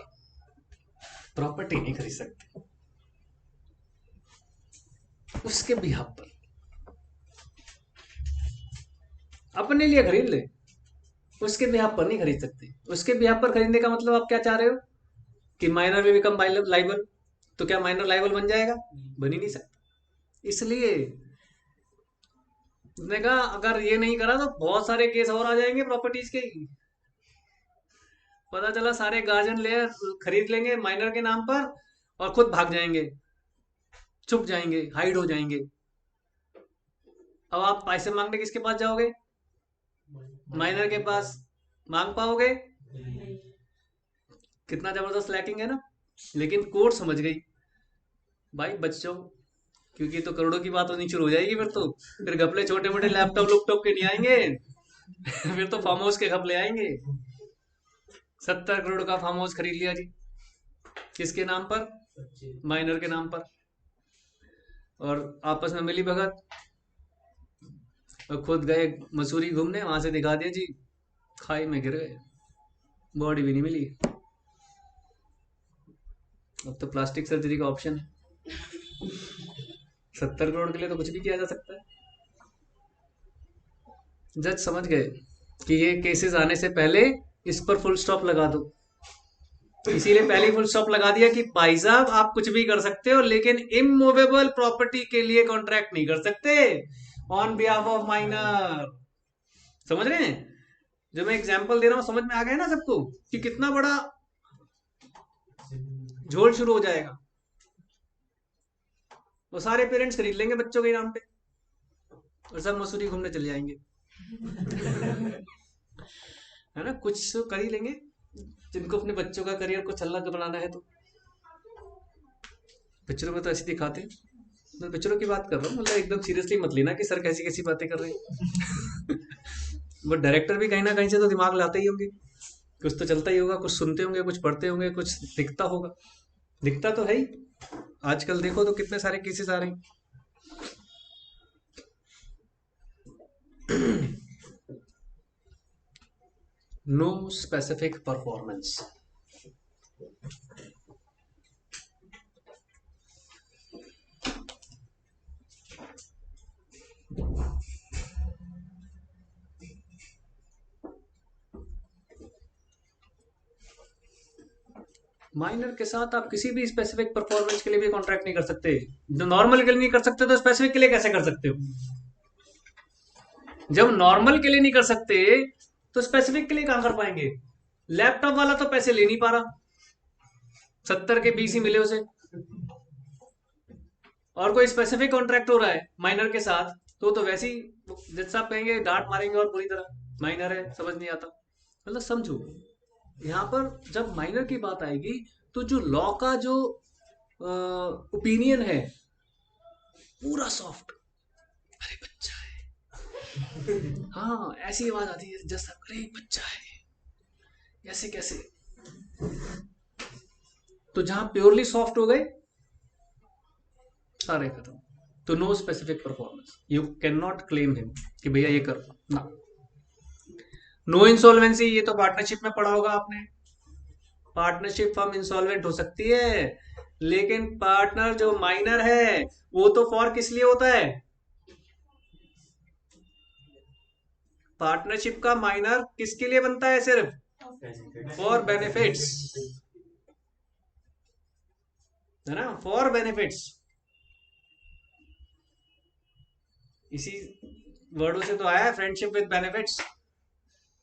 [SPEAKER 1] प्रॉपर्टी नहीं खरीद सकती, उसके बिहाफ पर अपने लिए खरीद ले, उसके बिहाफ पर नहीं खरीद सकती। उसके बिहाफ पर खरीदने का मतलब आप क्या चाह रहे हो कि माइनर में बिकम लाइबल, तो क्या माइनर लाइबल बन जाएगा? बन ही नहीं सकता। इसलिए उसने कहा अगर ये नहीं करा तो बहुत सारे केस और आ जाएंगे प्रॉपर्टीज के। पता चला सारे गार्जियन ले खरीद लेंगे माइनर के नाम पर और खुद भाग जाएंगे, छुप जाएंगे, हाइड हो जाएंगे। अब आप पैसे मांगने किसके पास जाओगे? माइनर के पास। मांग पाओगे? कितना जबरदस्त लैकिंग है ना। लेकिन कोर्ट समझ गई भाई बच्चों, क्योंकि तो करोड़ों की बात होनी शुरू हो जाएगी फिर घपले छोटे मोटे लैपटॉप लुपटॉप के नहीं आएंगे फिर तो फार्म हाउस के घपले आएंगे। 70 करोड़ का फार्म हाउस खरीद लिया जी, किसके नाम पर? माइनर के नाम पर। और आपस में मिली भगत और खुद गए मसूरी घूमने, वहां से दिखा दिया जी, खाई में गिर गए, बॉडी भी नहीं मिली। अब तो प्लास्टिक सर्जरी का ऑप्शन है। 70 करोड़ के लिए तो कुछ भी किया जा सकता है। जज समझ गए कि ये केसेस आने से पहले इस पर फुल स्टॉप लगा दो, इसीलिए पहले फुल स्टॉप लगा दिया कि भाई साहब आप कुछ भी कर सकते हो लेकिन इमूवेबल प्रॉपर्टी के लिए कॉन्ट्रैक्ट नहीं कर सकते ऑन बिहाफ ऑफ माइनर। समझ रहे हैं? जो मैं एग्जांपल दे रहा हूं समझ में आ गया ना सबको कि कितना बड़ा झोल शुरू हो जाएगा। वो सारे पेरेंट्स खरीद लेंगे बच्चों के नाम पे और सब मसूरी घूमने चले जाएंगे है ना। कुछ तो कर ही लेंगे जिनको अपने बच्चों का करियर कुछ अलग बनाना है। तो पिक्चरों में तो ऐसी दिखाते हैं। मैं पिक्चरों की बात कर रहा हूँ, मतलब एकदम सीरियसली मत लेना कि सर कैसी कैसी बातें कर रहे हैं बट डायरेक्टर भी कहीं ना कहीं से तो दिमाग लाते ही होंगे, कुछ तो चलता ही होगा, कुछ सुनते होंगे, कुछ पढ़ते होंगे, कुछ दिखता होगा। दिखता तो है ही, आजकल देखो तो कितने सारे केसेस आ रहे हैं नो स्पेसिफिक परफॉर्मेंस। माइनर के साथ आप किसी भी स्पेसिफिक परफॉर्मेंस के लिए भी कॉन्ट्रैक्ट नहीं कर सकते। जो नॉर्मल के लिए नहीं कर सकते तो स्पेसिफिक के लिए कैसे कर सकते हो? जब नॉर्मल के लिए नहीं कर सकते तो स्पेसिफिक के लिए कहां कर पाएंगे? लैपटॉप वाला तो पैसे ले नहीं पा रहा, 70 के 20 ही मिले उसे, और कोई स्पेसिफिक कॉन्ट्रैक्ट हो रहा है माइनर के साथ तो वैसे ही जज साहब कहेंगे, डांट मारेंगे और पूरी तरह माइनर है समझ नहीं आता। मतलब समझो, यहाँ पर जब माइनर की बात आएगी तो जो लॉ का जो ओपिनियन है पूरा सॉफ्ट, अरे बच्चा है हाँ ऐसी आवाज आती है जस्ट अरे बच्चा है, ऐसे कैसे। तो जहां प्योरली सॉफ्ट हो गए सारे खत्म। तो no specific performance, you can not claim him कि भैया ये करो ना। नो इंसॉल्वेंसी, ये तो पार्टनरशिप में पढ़ा होगा आपने। पार्टनरशिप फर्म इंसॉल्वेंट हो सकती है, लेकिन पार्टनर जो माइनर है वो तो फॉर किस लिए होता है? पार्टनरशिप का माइनर किसके लिए बनता है? सिर्फ फॉर बेनिफिट्स, है ना, फॉर बेनिफिट्स। इसी वर्डों से तो आया है friendship with benefits,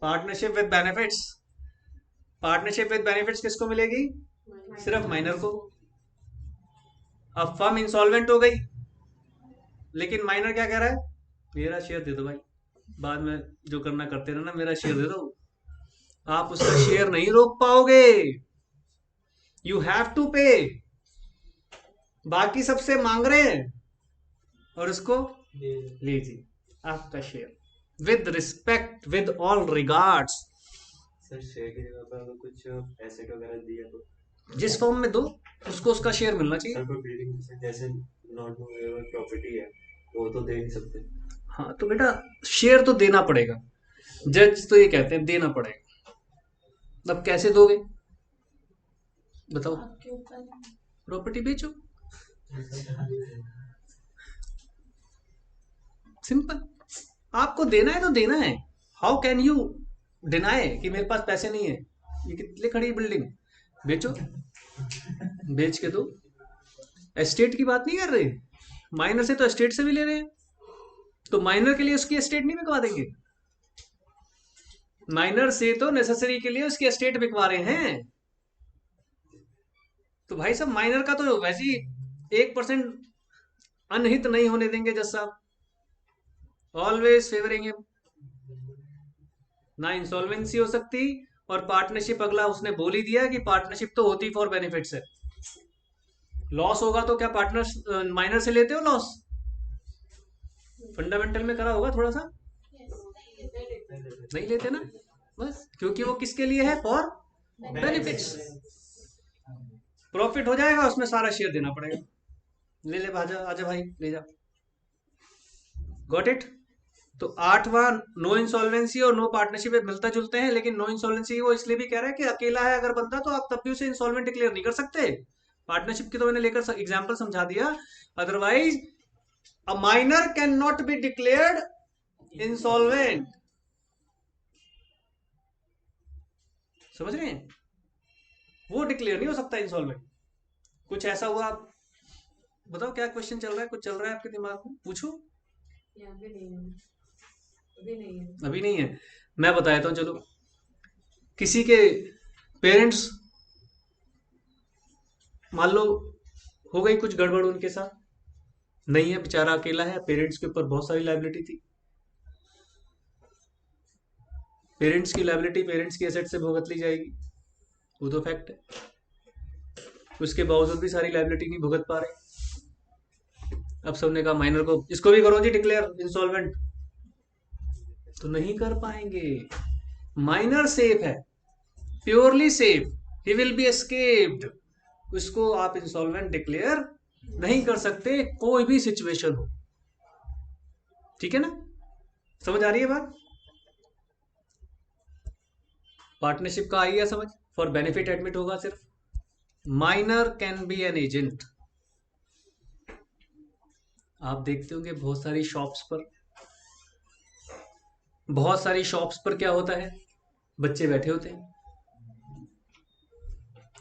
[SPEAKER 1] partnership with benefits. Partnership with benefits किसको मिलेगी? सिर्फ माइनर को। अब फर्म इंसॉल्वेंट हो गई लेकिन माइनर क्या कह रहा है, मेरा शेयर दे दो भाई, बाद में जो करना करते रहना, मेरा शेयर दे दो। आप उसका शेयर नहीं रोक पाओगे, यू हैव टू पे। बाकी सबसे मांग रहे हैं और उसको लीजिए आपका share with respect, with all regards.
[SPEAKER 4] Sir share की जगह पर अगर कुछ एसेट वगैरह दिया तो
[SPEAKER 1] जिस फॉर्म में दो उसको उसका शेयर मिलना चाहिए।
[SPEAKER 4] सर कोई बिल्डिंग जैसे नॉन मूवेबल प्रॉपर्टी है वो तो दे नहीं सकते।
[SPEAKER 1] हाँ तो बेटा शेयर तो देना पड़ेगा, जज तो ये कहते हैं देना पड़ेगा। अब कैसे दोगे बताओ,
[SPEAKER 3] आपके ऊपर
[SPEAKER 1] प्रॉपर्टी बेचो, सिंपल। आपको देना है तो देना है, हाउ कैन यू डिनाई कि मेरे पास पैसे नहीं है, ये कितने खड़ी बिल्डिंग, बेचो, बेच के दो। एस्टेट की बात नहीं कर रहे, माइनर से तो एस्टेट से भी ले रहे हैं, तो माइनर के लिए उसकी एस्टेट नहीं बिकवा देंगे, माइनर से तो नेसेसरी के लिए उसकी एस्टेट बिकवा रहे हैं। तो भाई साहब माइनर का तो वैसे ही 1% अनहित नहीं होने देंगे जज साहब, ऑलवेज फेवरिंग हिम। ना इंसॉल्वेंसी हो सकती, और पार्टनरशिप अगला उसने बोल ही दिया कि पार्टनरशिप तो होती फॉर बेनिफिट्स है। लॉस होगा तो क्या पार्टनर माइनर से लेते हो लॉस, फंडामेंटल में करा होगा थोड़ा सा, नहीं लेते ना, बस क्योंकि वो किसके लिए है, फॉर बेनिफिट्स। प्रॉफिट हो जाएगा उसमें सारा शेयर देना पड़ेगा, ले ले आजा आजा भाई ले जा, गॉट इट। तो 8वां नो इंसॉल्वेंसी और नो पार्टनरशिप मिलता जुलते हैं, लेकिन नो इंसॉल्वेंसी वो इसलिए भी कह रहा है कि अकेला है अगर बंदा तो आप तब भी उसे इंसॉल्वेंट डिक्लेयर नहीं कर सकते। पार्टनरशिप की तो मैंने लेकर एग्जांपल समझा दिया, otherwise a minor can not be declared insolvent. समझ रहे हैं, वो डिक्लेयर नहीं हो सकता इंसॉल्वेंट। कुछ ऐसा हुआ, बताओ क्या क्वेश्चन चल रहा है, कुछ चल रहा है आपके दिमाग में, पूछो।
[SPEAKER 2] अभी नहीं है, अभी नहीं है।
[SPEAKER 1] अभी नहीं है, मैं बताता हूँ चलो। किसी के पेरेंट्स मान लो हो गई कुछ गड़बड़ उनके साथ, नहीं है बेचारा अकेला है, पेरेंट्स के ऊपर बहुत सारी लाइबिलिटी थी, पेरेंट्स की लाइबिलिटी पेरेंट्स की एसेट से भुगत ली जाएगी, वो तो फैक्ट है। उसके बावजूद भी सारी लाइबिलिटी नहीं भुगत पा रहे, अब सबने कहा माइनर को इसको भी करो जी डिक्लेयर इंसॉल्वेंट, तो नहीं कर पाएंगे। माइनर सेफ है, purely safe, he will be escaped, उसको आप इंसॉल्वेंट डिक्लेयर नहीं कर सकते कोई भी सिचुएशन हो। ठीक है ना, समझ आ रही है बात। पार्टनरशिप का आई है समझ, फॉर बेनिफिट एडमिट होगा सिर्फ, minor can B an agent. आप देखते होंगे बहुत सारी शॉप्स पर क्या होता है, बच्चे बैठे होते हैं,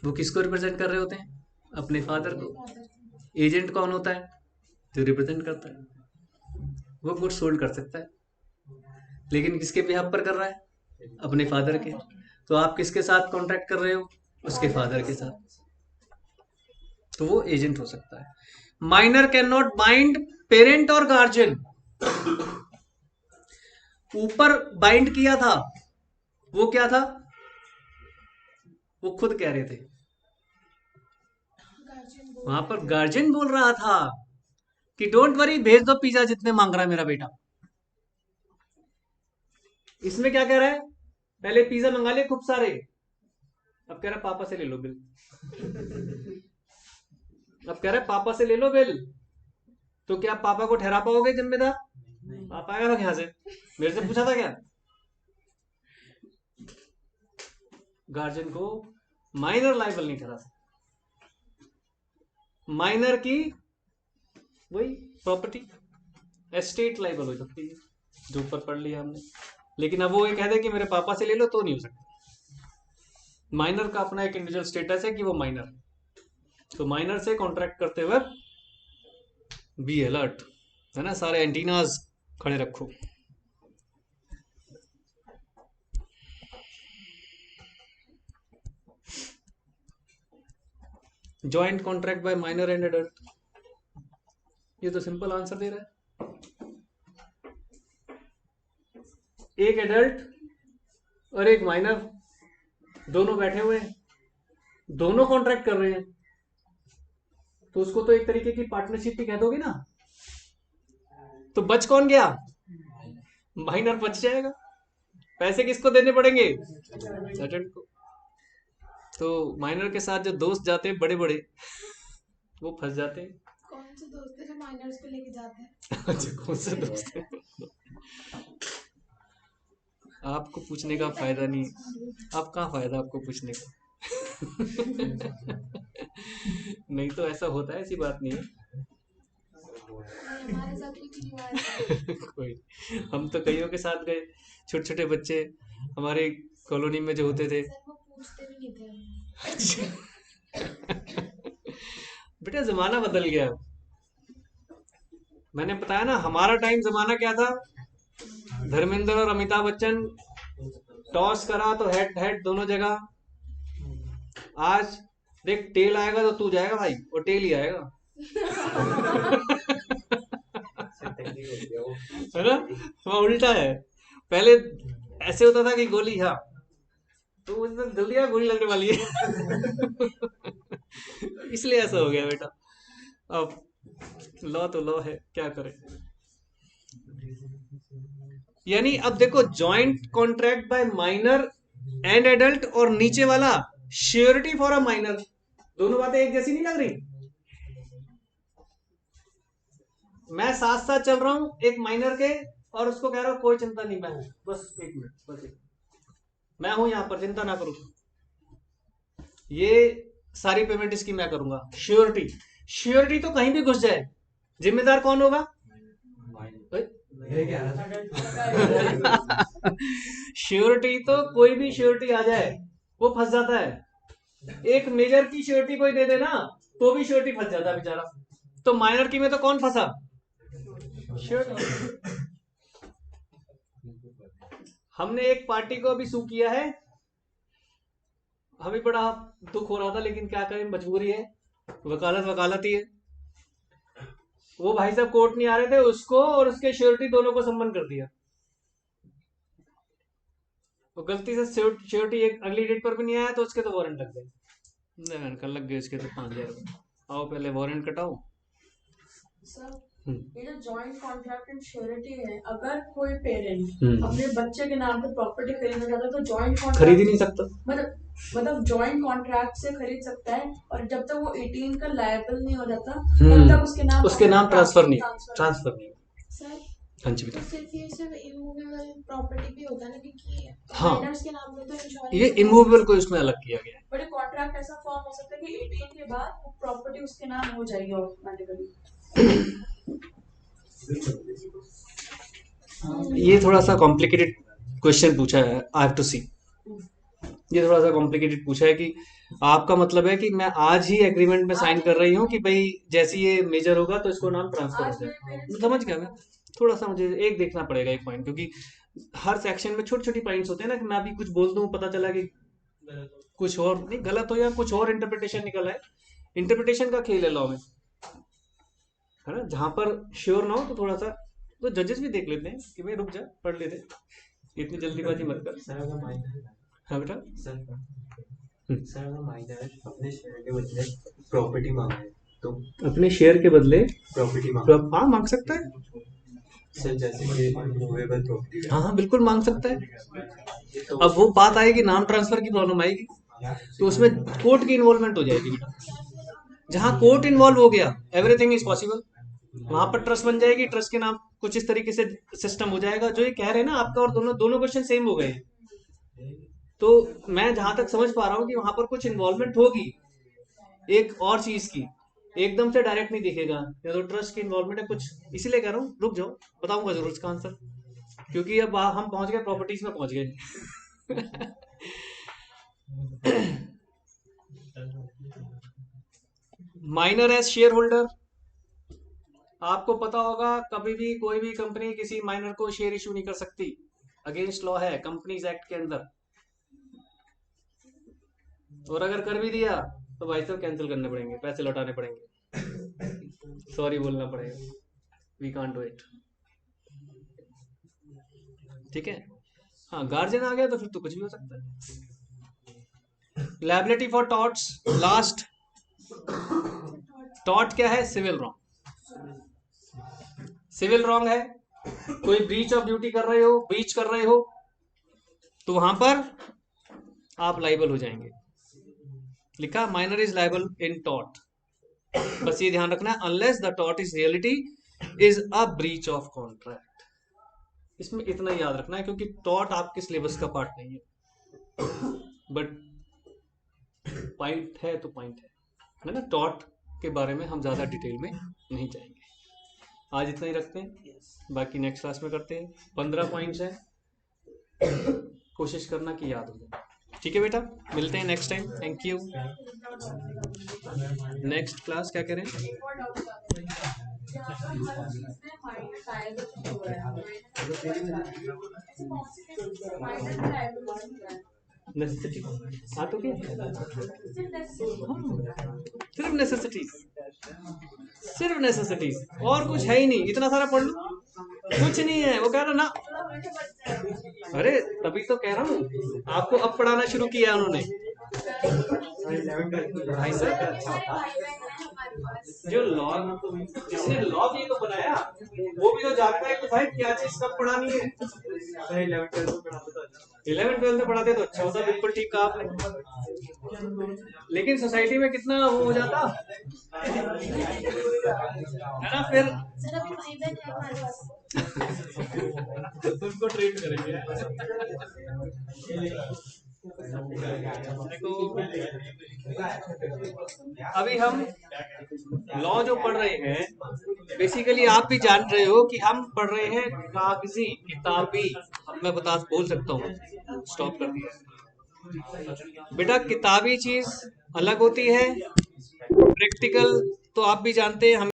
[SPEAKER 1] वो किसको रिप्रेजेंट कर रहे होते हैं, अपने फादर को। एजेंट कौन होता है, जो रिप्रेजेंट करता है, वो गुड्स सोल्ड कर सकता है, लेकिन किसके बिहाफ पर कर रहा है, अपने फादर के। तो आप किसके साथ कॉन्ट्रैक्ट कर रहे हो, उसके फादर के साथ, तो वो एजेंट हो सकता है। Minor can not bind parent और गार्जियन। ऊपर बाइंड किया था, वो क्या था, वो खुद कह रहे थे, वहां पर गार्जियन बोल रहा था कि डोंट वरी भेज दो पिज्जा जितने मांग रहा है मेरा बेटा। इसमें क्या कह रहा है, पहले पिज्जा मंगा ले खूब सारे, अब कह रहा है पापा से ले लो बिल, अब कह रहा है पापा से ले लो बिल। तो क्या पापा को ठहरा पाओगे जिम्मेदार, पापा आएगा था यहां से, मेरे से पूछा था क्या। गार्जियन को माइनर लाइबल नहीं ठहरा सकता, माइनर की वही प्रॉपर्टी एस्टेट लाइबल हो सकती है, जो ऊपर पढ़ लिया हमने। लेकिन अब वो ये कह दे कि मेरे पापा से ले लो तो नहीं हो सकता। माइनर का अपना एक इंडिविजुअल स्टेटस है कि वो माइनर है, तो माइनर से कॉन्ट्रैक्ट करते हुए बी अलर्ट, है ना, सारे एंटीनाज खड़े रखो। Joint contract by minor and adult, ये तो सिंपल आंसर दे रहा है। एक एडल्ट और एक माइनर, दोनों बैठे हुए हैं, दोनों कॉन्ट्रैक्ट कर रहे हैं, तो उसको तो एक तरीके की पार्टनरशिप ही कह दोगे ना। तो बच कौन गया? माइनर बच जाएगा। पैसे किसको देने पड़ेंगे? एडल्ट को। तो माइनर के साथ जो दोस्त जाते हैं बड़े बड़े, वो फंस जाते हैं।
[SPEAKER 3] कौन से दोस्त है जो माइनर्स को लेके जाते हैं?
[SPEAKER 1] अच्छा, कौन से दोस्त हैं? आपको पूछने का फायदा नहीं, अब कहाँ फायदा आपको पूछने का? नहीं तो ऐसा होता है, ऐसी बात नहीं है।
[SPEAKER 3] नहीं, हमारे साथ भी नहीं हुआ है।
[SPEAKER 1] कोई, हम तो कईयों के साथ गए, छोटे छोटे बच्चे हमारे कॉलोनी में जो होते थे।
[SPEAKER 3] सर वो पूछते भी नहीं थे हम।
[SPEAKER 1] बेटा जमाना बदल गया। मैंने बताया ना, हमारा टाइम जमाना क्या था? धर्मेंद्र और अमिताभ बच्चन टॉस करा तो हेड हेड दोनों जगह। आज देख, टेल आएगा तो तू जाएगा भाई, वो टेल ही आएगा। है ना? वहाँ उल्टा है। पहले ऐसे होता था कि गोली, हाँ तो मुझे जल्दी यार गोली लगने वाली है। इसलिए ऐसा हो गया बेटा। अब लॉ तो लॉ है, क्या करें। यानी अब देखो, joint contract by minor and adult और नीचे वाला श्योरिटी फॉर अ माइनर, दोनों बातें एक जैसी नहीं लग रही? मैं साथ साथ चल रहा हूं एक माइनर के, और उसको कह रहा हूं कोई चिंता नहीं, मैं हूं, बस एक मिनट, बस एक, मैं हूं यहां पर, चिंता ना करो, ये सारी पेमेंट इसकी मैं करूंगा। श्योरिटी, श्योरिटी तो कहीं भी घुस जाए, जिम्मेदार कौन होगा? श्योरिटी तो कोई भी श्योरिटी आ जाए वो फंस जाता है। एक मेजर की श्योरिटी कोई दे देना तो भी श्योरिटी फंस जाता है बेचारा। तो माइनर की में तो कौन फंसा? श्योरिटी। हमने एक पार्टी को अभी सू किया है, हमें बड़ा दुख हो रहा था, लेकिन क्या करें, मजबूरी है, वकालत वकालत ही है। वो भाई साहब कोर्ट नहीं आ रहे थे, उसको और उसके श्योरिटी दोनों को सम्मन कर दिया। तो गलती से श्योरिटी एक अगली डेट पर भी नहीं आया, तो उसके तो वारंट लग गए। कल लग गए उसके तो 5,000 रुपये। आओ पहले वारंट कटाओ।
[SPEAKER 2] सर ये जो जॉइंट कॉन्ट्रैक्ट एंड श्योरिटी है, अगर कोई पेरेंट
[SPEAKER 1] हम्म।
[SPEAKER 2] अपने बच्चे के नाम पे प्रॉपर्टी खरीदना चाहता है तो जॉइंट
[SPEAKER 1] खरीद ही
[SPEAKER 2] कॉन्ट्रैक्ट
[SPEAKER 1] नहीं सकता।
[SPEAKER 2] मतलब जॉइंट कॉन्ट्रैक्ट से खरीद सकता है, और जब तक वो 18 का लायबल नहीं हो जाता
[SPEAKER 1] हम्म।
[SPEAKER 2] तब तक उसके नाम
[SPEAKER 1] ट्रांसफर नहीं।
[SPEAKER 3] सर
[SPEAKER 1] हाँ जी
[SPEAKER 3] तो
[SPEAKER 1] बेटा।
[SPEAKER 3] सिर्फ ये सिर्फ इमूवेबल प्रॉपर्टी भी होता है ना, क्योंकि
[SPEAKER 1] हाँ।
[SPEAKER 3] माइनर्स के नाम में तो इंश्योरेंस
[SPEAKER 1] ये इमूवेबल को इसमें अलग किया गया है।
[SPEAKER 2] बट एक कॉन्ट्रैक्ट ऐसा फॉर्म हो सकता है कि 18 के बाद वो प्रॉपर्टी उसके नाम हो जाएगी ऑटोमेटिकली।
[SPEAKER 1] ये थोड़ा सा कॉम्प्लिकेटेड क्वेश्चन पूछा है, आई हैव टू सी। ये थोड़ा सा कॉम्प्लिकेटेड पूछा है कि आपका मतलब है कि मैं आज ही एग्रीमेंट में साइन कर रही हूँ कि भाई जैसे ये मेजर होगा तो इसको नाम ट्रांसफर हो जाए। मैं समझ गया। मैं थोड़ा सा, मुझे एक देखना पड़ेगा एक पॉइंट, क्योंकि हर सेक्शन में छोटी छोटी पॉइंट्स होते हैं ना, कि मैं अभी कुछ बोल दूं, पता चला कि कुछ और नहीं, गलत हो या कुछ और इंटरप्रिटेशन निकल आए। इंटरप्रिटेशन का खेल है लॉ में, है ना? जहां पर श्योर ना हो तो थोड़ा सा, तो जजेस भी देख लेते हैं कि भाई रुक जा, पढ़ लेते, इतनी जल्दीबाजी मत कर।
[SPEAKER 4] सर अगर माइनर,
[SPEAKER 1] हाँ बेटा।
[SPEAKER 4] सर अगर माइनर अपने शेयर के बदले प्रॉपर्टी मांगे तो
[SPEAKER 1] अपने शेयर के बदले
[SPEAKER 4] प्रॉपर्टी मांगे,
[SPEAKER 1] हाँ मांग सकता है।
[SPEAKER 4] सर जैसे कि मूवेबल प्रॉपर्टी।
[SPEAKER 1] हाँ हाँ बिल्कुल मांग सकता है। अब वो बात आएगी, नाम ट्रांसफर की प्रॉब्लम आएगी, तो उसमें कोर्ट की इन्वॉल्वमेंट हो जाएगी बेटा। जहां कोर्ट इन्वॉल्व हो गया, एवरीथिंग इज पॉसिबल। वहां पर ट्रस्ट बन जाएगी, ट्रस्ट के नाम कुछ इस तरीके से सिस्टम हो जाएगा। जो ये कह रहे हैं ना, आपका और दोनों दोनों क्वेश्चन सेम हो गए। तो मैं जहां तक समझ पा रहा हूँ कि वहां पर कुछ इन्वॉल्वमेंट होगी एक और चीज की, एकदम से डायरेक्ट नहीं दिखेगा, या तो ट्रस्ट की इन्वॉल्वमेंट है कुछ। इसीलिए कह रहा हूँ रुक जाओ, बताऊंगा जरूर इसका आंसर, क्योंकि अब हम पहुंच गए प्रॉपर्टीज में पहुंच गए। माइनर एज शेयर होल्डर, आपको पता होगा कभी भी कोई भी कंपनी किसी माइनर को शेयर इशू नहीं कर सकती, अगेंस्ट लॉ है कंपनीज एक्ट के अंदर। और अगर कर भी दिया तो भाई साहब कैंसिल करने पड़ेंगे, पैसे लौटाने पड़ेंगे, सॉरी बोलना पड़ेगा, वी कांट डू इट। ठीक है। हाँ, गार्जियन आ गया तो फिर तो कुछ भी हो सकता है। Liability for torts, last tort क्या है? Civil wrong. सिविल रॉन्ग है, कोई ब्रीच ऑफ ड्यूटी कर रहे हो, ब्रीच कर रहे हो, तो वहां पर आप लाइबल हो जाएंगे। लिखा minor is liable in tort. बस ये ध्यान रखना है, unless the tort is reality is a breach of contract. इसमें इतना ही याद रखना है, क्योंकि टॉर्ट आपके सिलेबस का पार्ट नहीं है, बट पॉइंट है तो पॉइंट है ना। टॉर्ट के बारे में हम ज्यादा डिटेल में नहीं जाएंगे। आज इतना ही रखते हैं, बाकी नेक्स्ट क्लास में करते हैं। 15 पॉइंट्स हैं, कोशिश करना कि याद हो जाए। ठीक है बेटा, मिलते हैं next time. Thank you. Next class क्या करें?
[SPEAKER 2] एक और डाउट था, यहाँ पर हर चीज में माइनर डायवर्जन हो रहा है, ऐसे कौन सी केस में माइनर डायवर्जन हो रहा है?
[SPEAKER 1] नेसेसिटी। हाँ तो क्या,
[SPEAKER 2] सिर्फ necessary।
[SPEAKER 1] सिर्फ नेसेसिटीज, सिर्फ नेसेसिटीज, और कुछ है ही नहीं। इतना सारा पढ़ लो, कुछ नहीं है। वो कह रहा ना,
[SPEAKER 2] थोड़ा मुझे बच जाए।
[SPEAKER 1] अरे तभी तो कह रहा हूँ आपको, अब पढ़ाना शुरू किया उन्होंने। भाई
[SPEAKER 2] सर,
[SPEAKER 1] साहब,
[SPEAKER 2] अभी सारे भाई बहन हैं हमारे पास।
[SPEAKER 1] जो लॉ, जिसने लॉ भी तो बनाया, वो भी तो जानता है कि भाई क्या चीज कब पढ़ानी है। 11th 12th में पढ़ाते तो अच्छा होता, बिल्कुल ठीक कहा आपने। लेकिन सोसाइटी में कितना वो हो जाता है ना। फिर
[SPEAKER 3] सर अभी भाई बहन है हमारे पास।
[SPEAKER 1] उनको ट्रेन करेंगे। देखो, अभी हम लॉ जो पढ़ रहे हैं, बेसिकली आप भी जान रहे हो कि हम पढ़ रहे हैं कागजी, किताबी। अब मैं बोल सकता हूँ, स्टॉप कर दिया बेटा। किताबी चीज अलग होती है, प्रैक्टिकल तो आप भी जानते हैं। हम